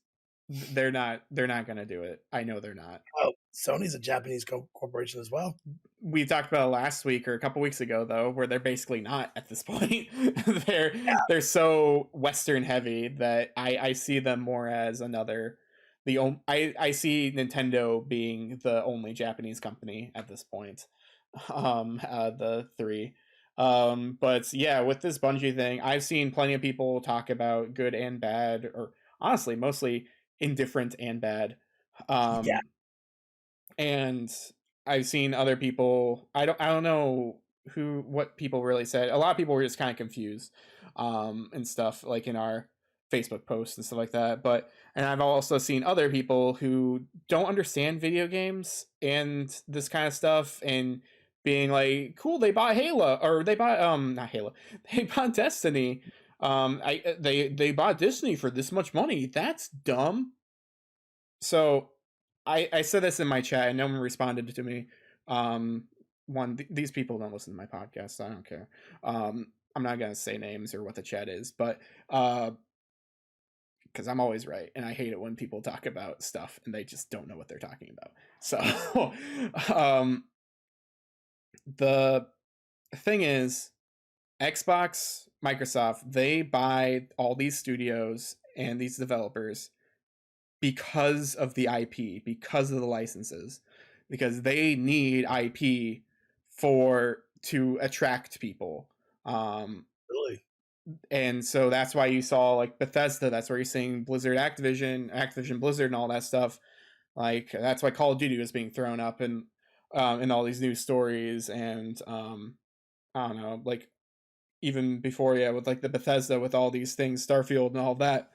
They're not gonna do it. I know they're not. Oh, Sony's a Japanese corporation as well. We talked about it last week or a couple weeks ago though, where they're basically not at this point. they're Yeah. they're so Western heavy that I see them more as another I see Nintendo being the only Japanese company at this point. The three. But yeah, with this Bungie thing, I've seen plenty of people talk about good and bad, or honestly, mostly indifferent and bad. Yeah. Um, and I've seen other people. I don't know what people really said. A lot of people were just kind of confused, and stuff like in our Facebook posts and stuff like that. But and I've also seen other people who don't understand video games and this kind of stuff and being like, cool, they bought Halo or they bought not Halo, they bought Destiny. They bought Disney for this much money. That's dumb. So I said this in my chat and no one responded to me. These people don't listen to my podcast, so I don't care. I'm not gonna say names or what the chat is, but because I'm always right, and I hate it when people talk about stuff and they just don't know what they're talking about. So um, the thing is, Xbox, Microsoft, they buy all these studios and these developers because of the IP, because of the licenses, because they need IP for to attract people. Um, Really? And so that's why you saw like Bethesda. That's where you're seeing Blizzard, Activision, Blizzard, and all that stuff. Like that's why Call of Duty was being thrown up in all these news stories, and I don't know, like even before, yeah, with like the Bethesda with all these things, Starfield and all that.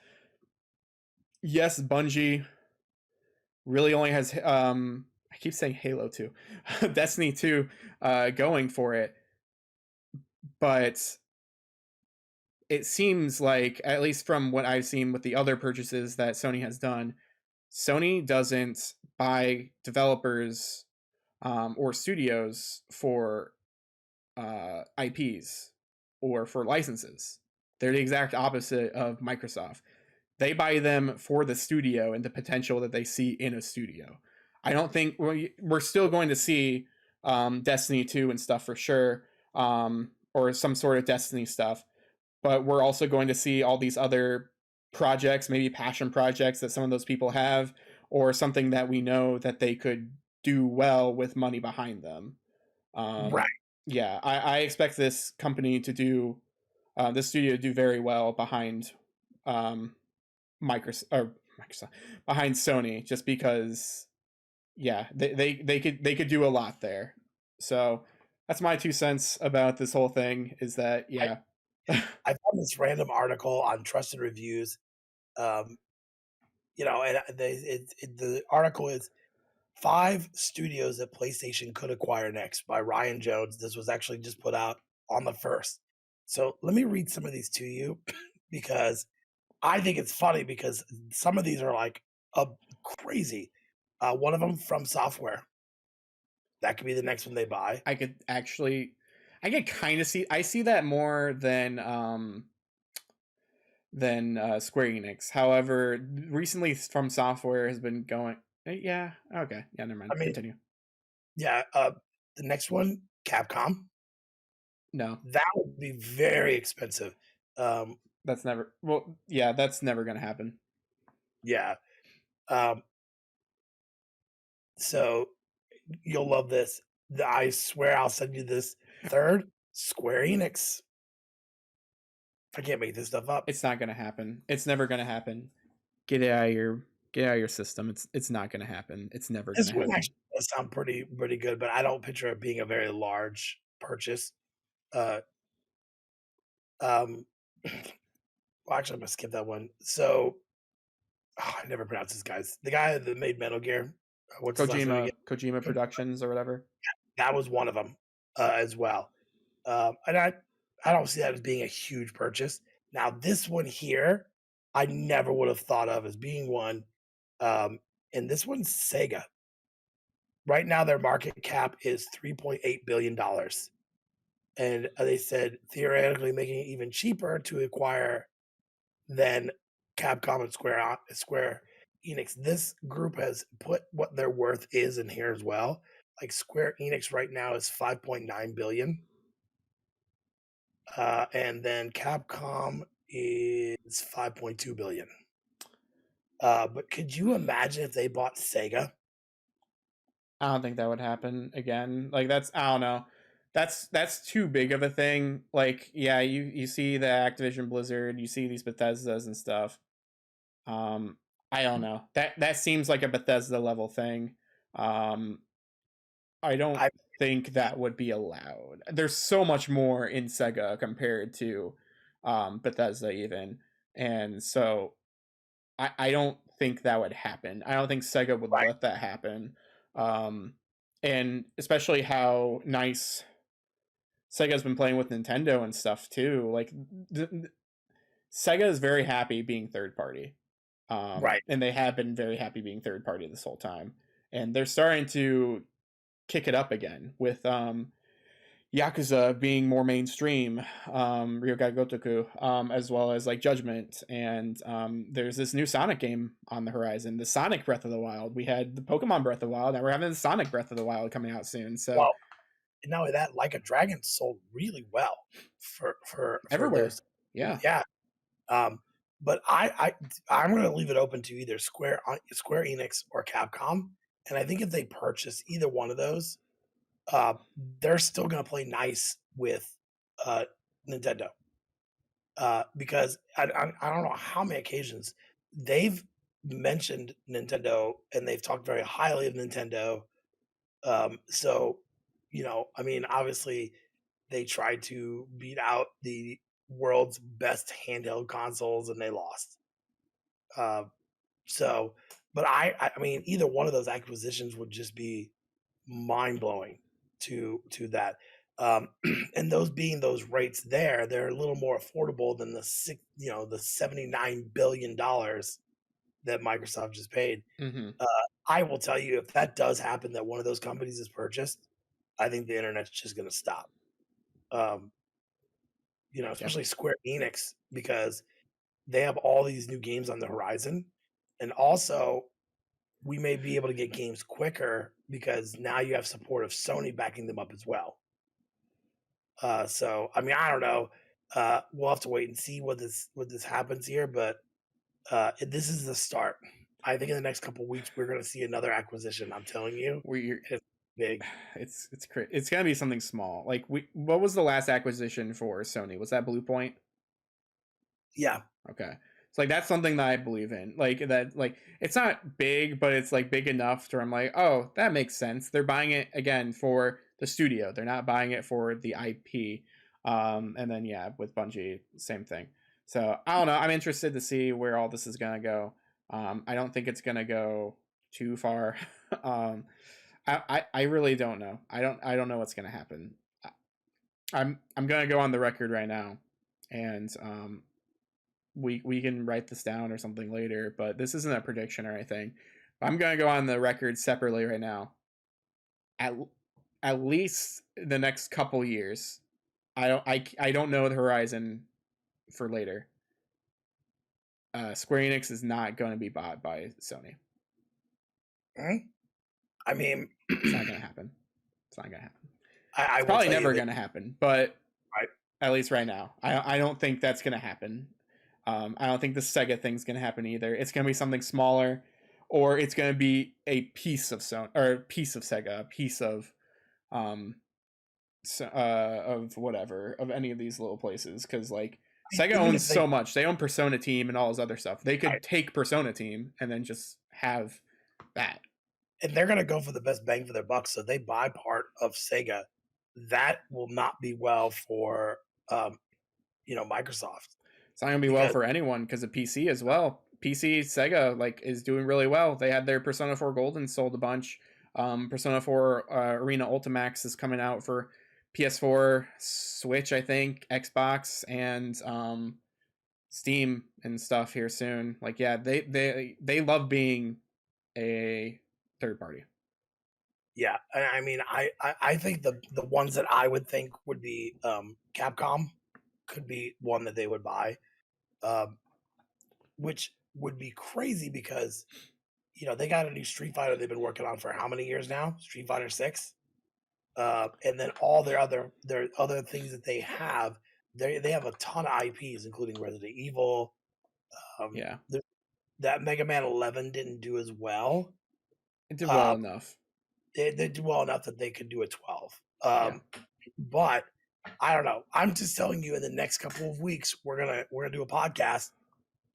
Yes, Bungie really only has I keep saying Halo 2, Destiny 2 going for it, but it seems like, at least from what I've seen with the other purchases that Sony has done, Sony doesn't buy developers or studios for IPs or for licenses. They're the exact opposite of Microsoft. They buy them for the studio and the potential that they see in a studio. I don't think we're still going to see Destiny 2 and stuff for sure, or some sort of Destiny stuff, but we're also going to see all these other projects, maybe passion projects that some of those people have, or something that we know that they could do well with money behind them. Right. Yeah, I expect this company to do, this studio to do very well behind um, Microsoft, behind Sony, just because, yeah, they could do a lot there. So that's my 2 cents about this whole thing. Is that, I, yeah. I found this random article on trusted reviews. Um, and the article is 5 studios that PlayStation could acquire next by Ryan Jones. This was actually just put out on the first. So let me read some of these to you because I think it's funny because some of these are like crazy. One of them From Software. That could be the next one they buy. I could actually, I could kind of see, I see that more than Square Enix. However, recently From Software has been going. Yeah. Okay. Yeah. Never mind. I mean, Continue. yeah. The next one, Capcom. No, That would be very expensive. Um, that's never. Well, yeah, that's never gonna happen. yeah. Um, so you'll love this. I swear I'll send you this. Third, Square Enix. I can't make this stuff up. It's not gonna happen. It's never gonna happen. Get it out of your get out of your system. It's not gonna happen. It's never This gonna one happen. actually does sound pretty good, but I don't picture it being a very large purchase. Uh, um, well, actually, I'm gonna skip that one. So I never pronounce this guy's the guy that made Metal Gear. What's his last name again? Kojima Productions or whatever. That was one of them as well. And I don't see that as being a huge purchase. Now, this one here, I never would have thought of as being one. And this one's Sega. Right now, their market cap is $3.8 billion. And they said theoretically making it even cheaper to acquire than Capcom and Square Enix. This group has put what their worth is in here as well. Like Square Enix right now is 5.9 billion. And then Capcom is 5.2 billion. But could you imagine if they bought Sega? I don't think that would happen again. Like that's, I don't know. That's too big of a thing. Like, yeah, you see the Activision Blizzard, you see these Bethesdas and stuff. Um, I don't know. That seems like a Bethesda level thing. Um, I don't I think that would be allowed. There's so much more in Sega compared to Bethesda even, and so I don't think that would happen. I don't think Sega would right, let that happen. Um, and especially how nice Sega's been playing with Nintendo and stuff too. Like Sega is very happy being third party, right. and they have been very happy being third party this whole time. And they're starting to kick it up again with Yakuza being more mainstream, Ryoga Gotoku, as well as like Judgment, and there's this new Sonic game on the horizon, the Sonic Breath of the Wild. We had the Pokemon Breath of the Wild, now we're having the Sonic Breath of the Wild coming out soon. So Well, and not only that, Like a Dragon sold really well for everywhere, those. yeah, Yeah. Um, but I'm going to leave it open to either Square Enix or Capcom. And I think if they purchase either one of those, uh, they're still going to play nice with uh, Nintendo. because I don't know how many occasions they've mentioned Nintendo and they've talked very highly of Nintendo. So, I mean, obviously, they tried to beat out the world's best handheld consoles and they lost. Uh, so, but I mean, either one of those acquisitions would just be mind blowing to that. Um, and those being those rates there, they're a little more affordable than the $79 billion that Microsoft just paid. Hmm. Uh, I will tell you, if that does happen, that one of those companies is purchased, I think the internet's just going to stop. Um, Yeah. especially Square Enix, because they have all these new games on the horizon, and also we may be able to get games quicker because now you have support of Sony backing them up as well. So I mean, I don't know. We'll have to wait and see what this happens here, but this is the start. I think in the next couple of weeks we're going to see another acquisition. I'm telling you, We it's big. it's gonna be something small. Like what was the last acquisition for Sony? Was that Blue Point? Yeah, Okay. So like that's something that I believe in. Like that like it's not big, but it's like big enough to where I'm like, oh, that makes sense. They're buying it again for the studio. They're not buying it for the IP. And then yeah, with Bungie, same thing. So I don't know. I'm interested to see where all this is gonna go. I don't think it's gonna go too far. um I really don't know. I don't know what's gonna happen. I'm gonna go on the record right now and we can write this down or something later, but this isn't a prediction or anything. I'm gonna go on the record separately right now. At at least the next couple years, I don't know the horizon for later. Square Enix is not going to be bought by Sony. Mhm. I mean, It's not going to happen. It's not going to happen. I It's will probably tell you never that. going to happen, but Right. at least right now, I don't think that's going to happen. I don't think the Sega thing's going to happen either. It's going to be something smaller, or it's going to be a piece of Sony or a piece of Sega, a piece um, of whatever of any of these little places. Because like Sega Even owns if they so much, they own Persona Team and all this other stuff. They right, could take Persona Team and then just have that. and they're going to go for the best bang for their buck, so they buy part of Sega. That will not be well for um, Microsoft, It's not gonna be well because for anyone because of PC as well. PC Sega like is doing really well. They had their Persona 4 Golden sold a bunch. Persona 4 Arena Ultimax is coming out for PS4, Switch, I think, Xbox, and Steam and stuff here soon. Like, yeah, they love being a third party. yeah, I mean, I think the ones that I would think would be Capcom could be one that they would buy, um, which would be crazy because they got a new Street Fighter they've been working on for how many years now? Street Fighter 6. And then all their other things that they have, they have a ton of IPs, including Resident Evil. Yeah, That Mega Man 11 didn't do as well. it did well Uh, enough. they did well enough that they could do a 12. Yeah, But I don't know. I'm just telling you, in the next couple of weeks, we're gonna do a podcast,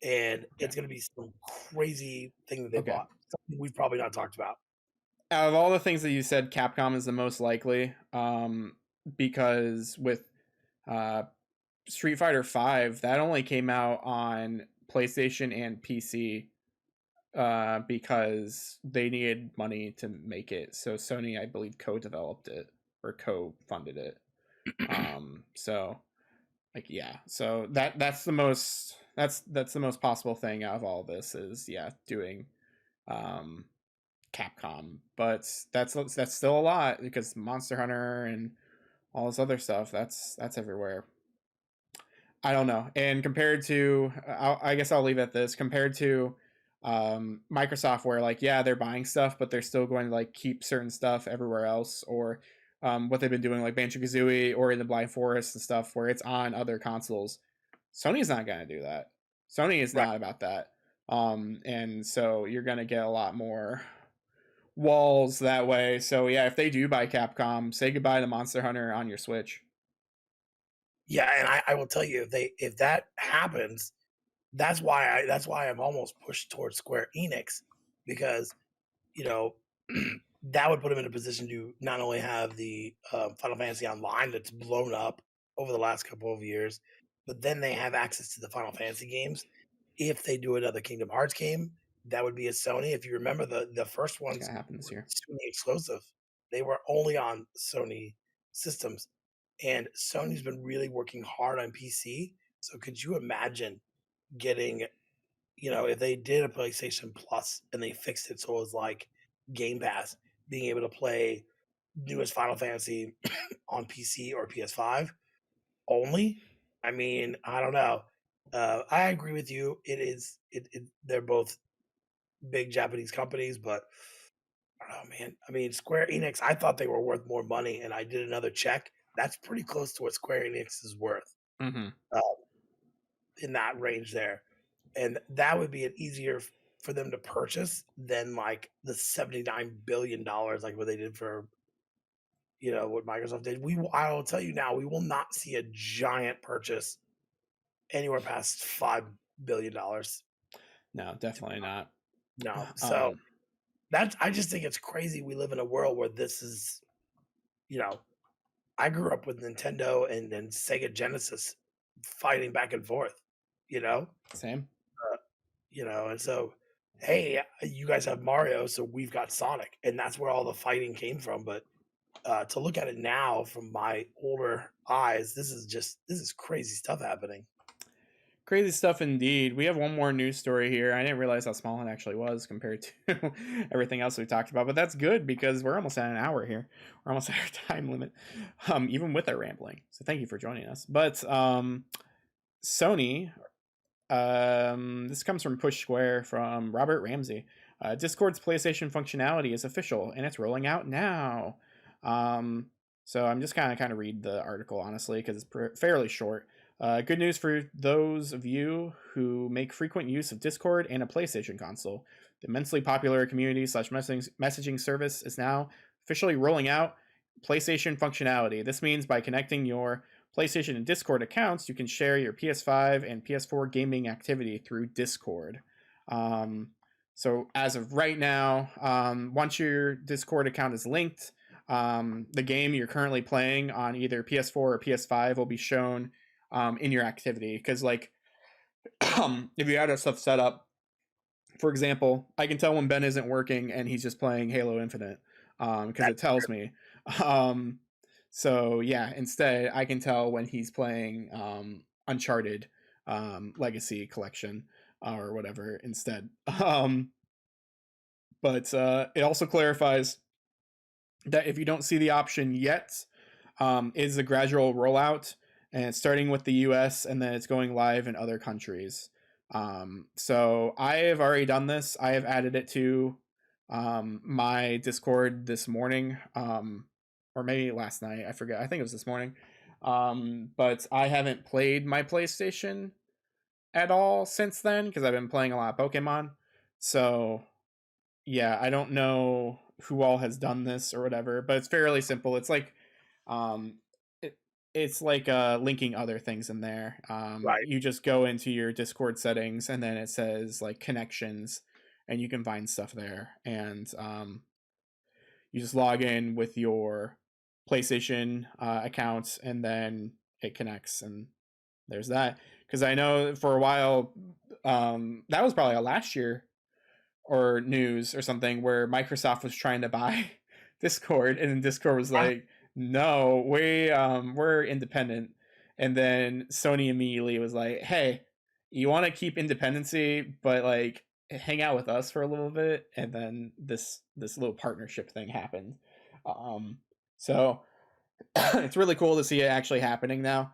and yeah. it's gonna be some crazy thing that they Okay. bought. Something we've probably not talked about. Out of all the things that you said, Capcom is the most likely, because with uh, Street Fighter Five, that only came out on PlayStation and PC, because they needed money to make it. So Sony, I believe, co-developed it or co-funded it. So like yeah, so that's the most possible thing out of all this is yeah doing um Capcom, but that's still a lot because Monster Hunter and all this other stuff that's everywhere. I don't know. And compared to, I guess I'll leave it at this. Compared to Microsoft, where like yeah they're buying stuff, but they're still going to like keep certain stuff everywhere else, or what they've been doing like Banjo Kazooie or in the Blind Forest and stuff, where it's on other consoles. Sony's not going to do that. Sony is Right. not about that. And so you're going to get a lot more walls that way. So yeah, if they do buy Capcom, say goodbye to Monster Hunter on your Switch. Yeah, and I will tell you if that happens, that's why I'm almost pushed towards Square Enix because you know that would put them in a position to not only have the Final Fantasy Online that's blown up over the last couple of years, but then they have access to the Final Fantasy games. If they do another Kingdom Hearts game, that would be a Sony. If you remember the first It's ones gonna happen this were year. Sony exclusive. They were only on Sony systems. And Sony's been really working hard on PC. So could you imagine getting, if they did a PlayStation Plus and they fixed it so it was like Game Pass, being able to play newest Final Fantasy on PC or PS5 only? I mean, I don't know. I agree with you. They're both big Japanese companies, but I don't know, man. I mean, Square Enix, I thought they were worth more money, and I did another check. That's pretty close to what Square Enix is worth Hmm. uh, in that range there. And that would be an easier for them to purchase than like the $79 billion, like what they did for, what Microsoft did. I will tell you now, we will not see a giant purchase anywhere past $5 billion. No, definitely not. No. So Um, I just think it's crazy we live in a world where this is, you know, I grew up with Nintendo and Sega Genesis fighting back and forth, you know? Same. And so, hey, you guys have Mario, so we've got Sonic, and that's where all the fighting came from. But to look at it now from my older eyes, this is crazy stuff happening. Crazy stuff indeed. We have one more news story here. I didn't realize how small it actually was compared to everything else we talked about, but that's good because we're almost at an hour here. We're almost at our time limit, even with our rambling. So thank you for joining us. But Sony, this comes from Push Square from Robert Ramsey. Discord's PlayStation functionality is official and it's rolling out now. Um, so I'm just kind of read the article honestly because it's fairly short. Good news for those of you who make frequent use of Discord and a PlayStation console. The immensely popular community slash messaging service is now officially rolling out PlayStation functionality. This means by connecting your PlayStation and Discord accounts, you can share your PS5 and PS4 gaming activity through Discord. Um, so as of right now, once your Discord account is linked, the game you're currently playing on either PS4 or PS5 will be shown in your activity. Because like, if you had our stuff set up, for example, I can tell when Ben isn't working and he's just playing Halo Infinite because it That's tells me. Um, so yeah, instead I can tell when he's playing Uncharted Legacy Collection or whatever instead. But it also clarifies that if you don't see the option yet, is a gradual rollout and it's starting with the US and then it's going live in other countries. So I have already done this. I have added it to my Discord this morning, or maybe last night. I forget. I think it was this morning. But I haven't played my PlayStation at all since then because I've been playing a lot of Pokemon. So yeah, I don't know who all has done this or whatever, but it's fairly simple. It's like um it's like linking other things in there. right. You just go into your Discord settings and then it says like connections and you can find stuff there and you just log in with your PlayStation account and then it connects and there's that. Because I know for a while that was probably a last year or news or something where Microsoft was trying to buy Discord and then Discord was Uh, like, no, we're independent. And then Sony immediately was like, hey, you want to keep independency, but like hang out with us for a little bit. And then this little partnership thing happened. Um, so it's really cool to see it actually happening now.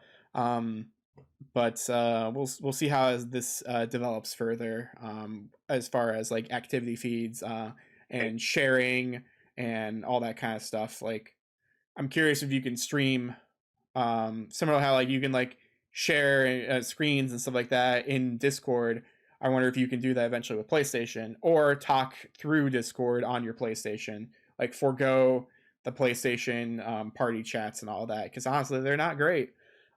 But we'll see how as this develops further as far as like activity feeds and sharing and all that kind of stuff. Like, I'm curious if you can stream similar to how like you can like share screens and stuff like that in Discord. I wonder if you can do that eventually with PlayStation or talk through Discord on your PlayStation, like forego the PlayStation party chats and all that. Because honestly, they're not great.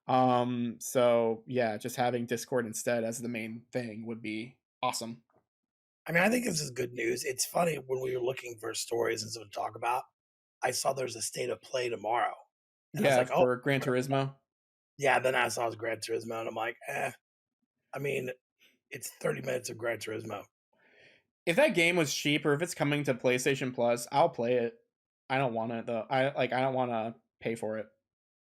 So yeah, just having Discord instead as the main thing would be awesome. I mean, I think this is good news. It's funny when we were looking for stories and stuff to talk about, I saw there's a state of play tomorrow. And I was Yeah, like, oh, for Gran Turismo. yeah. Then I saw it was Gran Turismo, and I'm like, I mean, it's 30 minutes of Gran Turismo. If that game was cheap or if it's coming to PlayStation Plus, I'll play it. I don't want it though. I don't want to pay for it.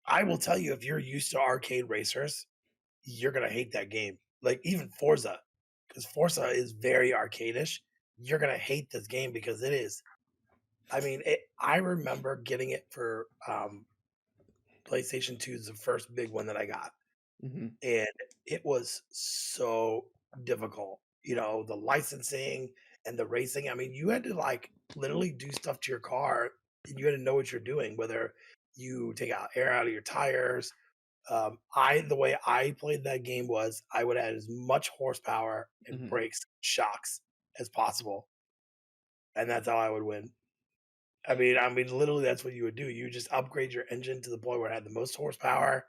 I will tell you, if you're used to arcade racers, you're gonna hate that game. Like even Forza, because Forza is very arcadish. You're gonna hate this game because it is. I mean, I remember getting it for PlayStation 2 is the first big one that I got, Hmm. and it was so difficult. You know, the licensing and the racing. I mean, you had to like literally do stuff to your car, and you had to know what you're doing. Whether you take out air out of your tires. I the way I played that game was I would add as much horsepower and Hmm. brakes, shocks as possible, and that's how I would win. I mean, literally, that's what you would do. You just upgrade your engine to the point where it had the most horsepower,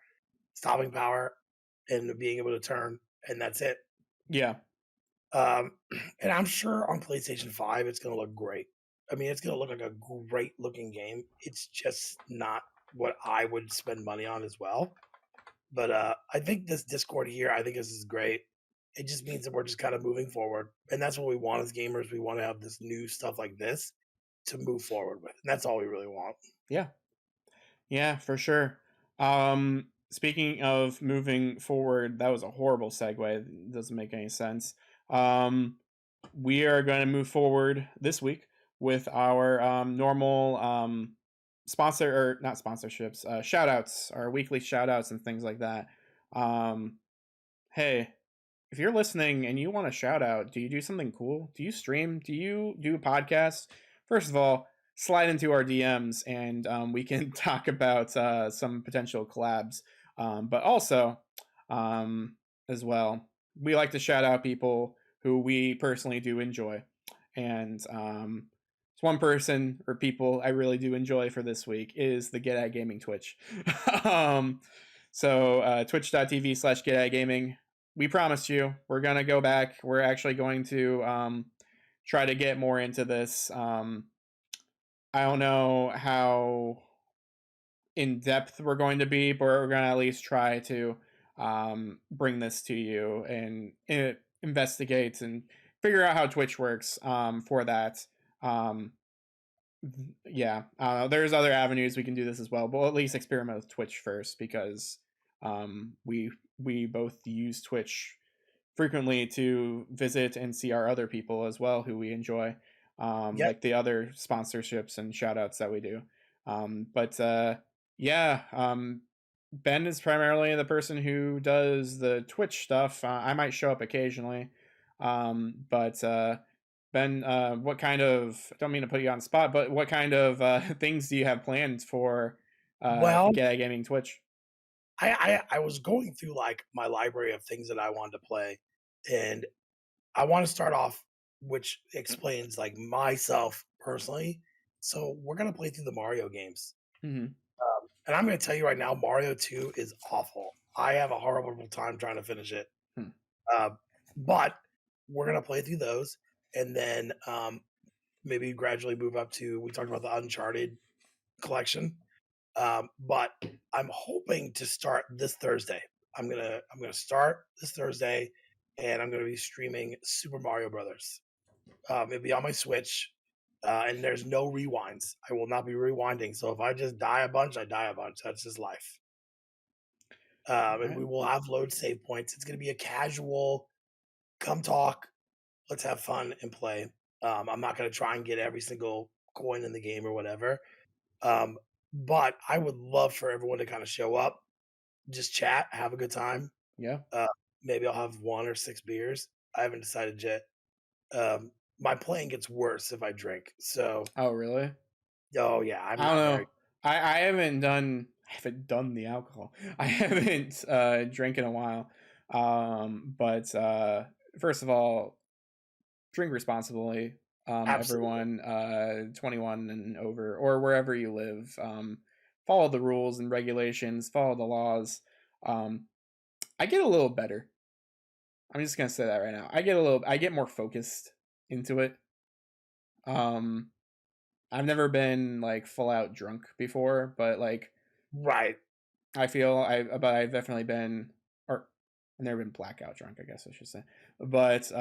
stopping power, and being able to turn, and that's it. Yeah, Um, and I'm sure on PlayStation 5, it's going to look great. I mean, it's going to look like a great looking game. It's just not what I would spend money on as well. But I think this Discord here, I think this is great. It just means that we're just kind of moving forward. And that's what we want as gamers. We want to have this new stuff like this to move forward with. And that's all we really want. yeah, yeah, for sure. Speaking of moving forward, that was a horrible segue. It doesn't make any sense. Um, we are going to move forward this week with our normal sponsor or not sponsorships, shout outs, our weekly shout outs and things like that. Um, hey, if you're listening and you want a shout out, do you do something cool? Do you stream? Do you do a podcast? First of all, slide into our DMs and we can talk about some potential collabs. But also, um, as well, we like to shout out people who we personally do enjoy. And it's one person or people I really do enjoy for this week is the Get At Gaming Twitch. um, twitch.tv/Get At Gaming. We promised you we're gonna go back. We're actually going to try to get more into this. I don't know how in depth we're going to be, but we're gonna at least try to bring this to you and investigate and figure out how Twitch works for that. Um, yeah, there's other avenues we can do this as well, but we'll at least experiment with Twitch first because we both use Twitch frequently to visit and see our other people as well who we enjoy, Yep. like the other sponsorships and shout outs that we do. But yeah, Ben is primarily the person who does the Twitch stuff. I might show up occasionally. But Ben, what kind of, I don't mean to put you on the spot, but what kind of things do you have planned for the Well, Get At Gaming Twitch? I was going through like my library of things that I wanted to play. And I want to start off, which explains like myself personally. So we're going to play through the Mario games. Hmm. And I'm going to tell you right now, Mario 2 is awful. I have a horrible time trying to finish it. Hmm. Uh, but we're gonna play through those, and then maybe gradually move up to. We talked about the Uncharted collection, but I'm hoping to start this Thursday. I'm gonna start this Thursday, and I'm gonna be streaming Super Mario Brothers. It'll be on my Switch, and there's no rewinds. I will not be rewinding. So if I just die a bunch, I die a bunch. That's just life. All And right. we will have load save points. It's gonna be a casual come talk, let's have fun and play. I'm not going to try and get every single coin in the game or whatever. Um, but I would love for everyone to kind of show up, just chat, have a good time. Yeah. Uh, Maybe I'll have 1 or 6 beers. I haven't decided yet. Um, my playing gets worse if I drink. So, Oh, really? oh yeah, I'm I don't not very. know. I haven't done the alcohol. I haven't drank in a while. But first of all, drink responsibly. Absolutely. Everyone 21 and over or wherever you live, follow the rules and regulations, follow the laws. Um, I get a little better. I'm just gonna say that right now. I get more focused into it. Um, I've never been like full out drunk before, but like Right. but I've definitely been, or I've never been blackout drunk, I guess I should say. But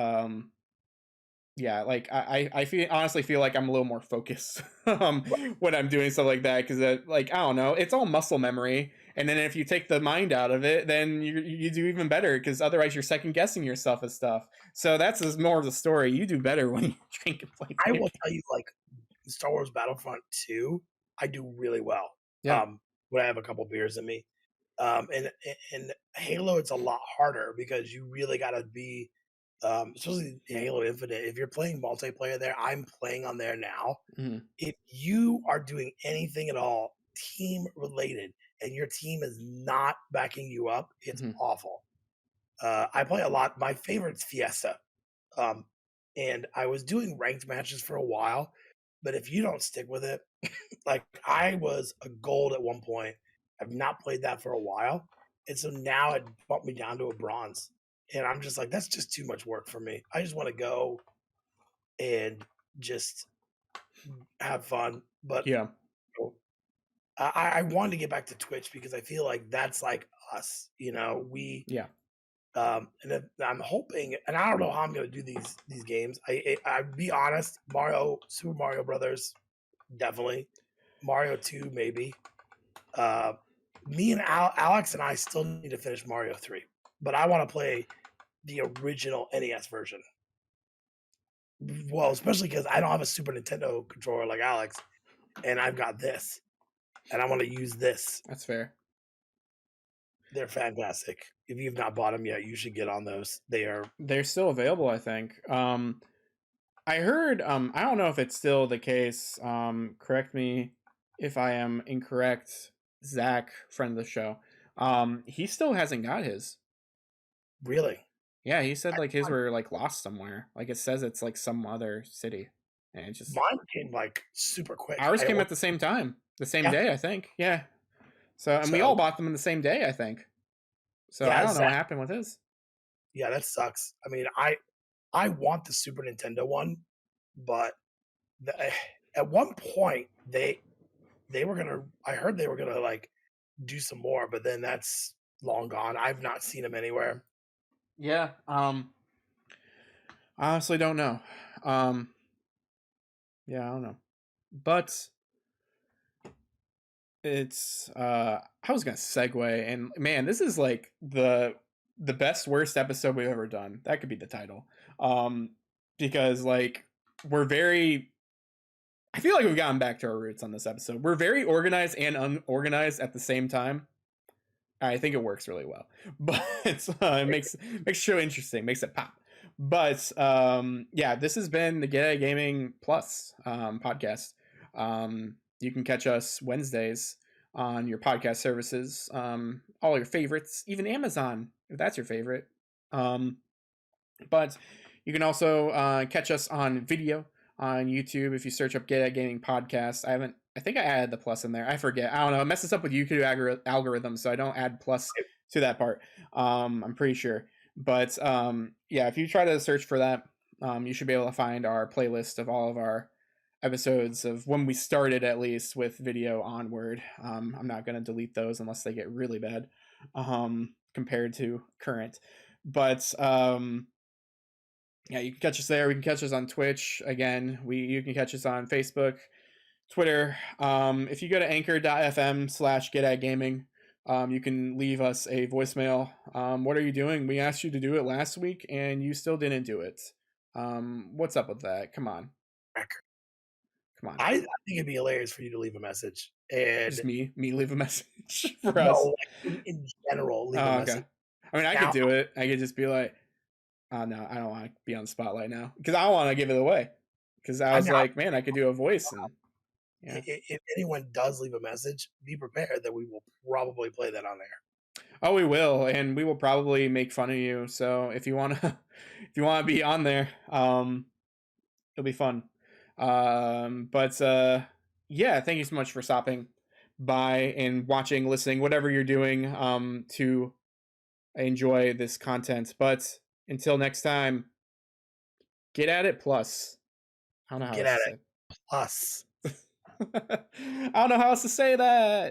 yeah, like I feel honestly feel like I'm a little more focused when I'm doing stuff like that because like I don't know, it's all muscle memory, and then if you take the mind out of it, then you do even better because otherwise you're second guessing yourself and stuff. So that's just more of the story. You do better when you drink and play I will games. tell you, like, Star Wars Battlefront 2, I do really well, Yeah. when I have a couple beers in me. In Halo, it's a lot harder because you really gotta be, especially Halo Infinite, if you're playing multiplayer there, I'm playing on there now. Mhm. If you are doing anything at all team related and your team is not backing you up, it's Mhm. awful. I play a lot. My favorite's Fiesta. Um, and I was doing ranked matches for a while, but if you don't stick with it, like I was a gold at one point. I've not played that for a while. And so now it bumped me down to a bronze. And I'm just like, that's just too much work for me. I just want to go and just have fun. But Yeah. you know, I wanted to get back to Twitch because I feel like that's like us. We Yeah. and I'm hoping, and I don't know how I'm going to do these games. I'd be honest, Super Mario Brothers, definitely. Mario 2, maybe. Uh, Me and Alex and I still need to finish Mario 3, but I want to play the original NES version. Well, especially because I don't have a Super Nintendo controller like Alex, and I've got this, and I want to use this. That's fair. They're fantastic. If you've not bought them yet, you should get on those. They are. They're still available, I think. I heard, I don't know if it's still the case. Correct me if I am incorrect. Zach, friend of the show, he still hasn't got his. Really. Yeah, he said like his were like lost somewhere. Like it says it's like some other city, and it just Mine came like super quick. ours came at the same time, the same Yeah. day, I think. Yeah. So and we So all bought them in the same day, I think. So I yeah, don't know what happened with his. yeah, that sucks. I mean, I want the Super Nintendo one, but the, at one point they were gonna. I heard they were gonna like do some more, but then that's long gone. I've not seen them anywhere. Yeah. I honestly don't know. Um, yeah, I don't know. But it's I was gonna segue, and man, this is like the best worst episode we've ever done. That could be the title. Um because like we're very, I feel like we've gotten back to our roots on this episode. We're very organized and unorganized at the same time. I think it works really well. But it makes the show interesting, makes it pop. But yeah, this has been the Get At Gaming Plus podcast. You can catch us Wednesdays on your podcast services, all your favorites, even Amazon if that's your favorite. Um, but you can also catch us on video on YouTube if you search up Get At Gaming Podcast. I think I added the plus in there. I forget. I don't know. It messes up with YouTube algorithms, so I don't add plus to that part. I'm pretty sure. But yeah, if you try to search for that, you should be able to find our playlist of all of our episodes of when we started, at least with video onward. I'm not going to delete those unless they get really bad compared to current. But yeah, you can catch us there. We can catch us on Twitch. Again, you can catch us on Facebook, Twitter. If you go to anchor.fm/getatgaming, you can leave us a voicemail. What are you doing? We asked you to do it last week and you still didn't do it. What's up with that? Come on. Come on. I think it'd be hilarious for you to leave a message and Just me leave a message for us. no, like in general, leave a Oh, message. okay. I mean, I could do it. I could just be like, oh, no, I don't want to be on the spotlight now because I don't want to give it away. Because I was like, man, I could do a voice. And yeah. If anyone does leave a message, be prepared that we will probably play that on air. Oh, we will, and we will probably make fun of you. So if you want to, if you want to be on there, it'll be fun. But yeah, thank you so much for stopping by and watching, listening, whatever you're doing to enjoy this content. But until next time, get at it plus. I don't know how Get else at to it. say. Plus. I don't know how else to say that.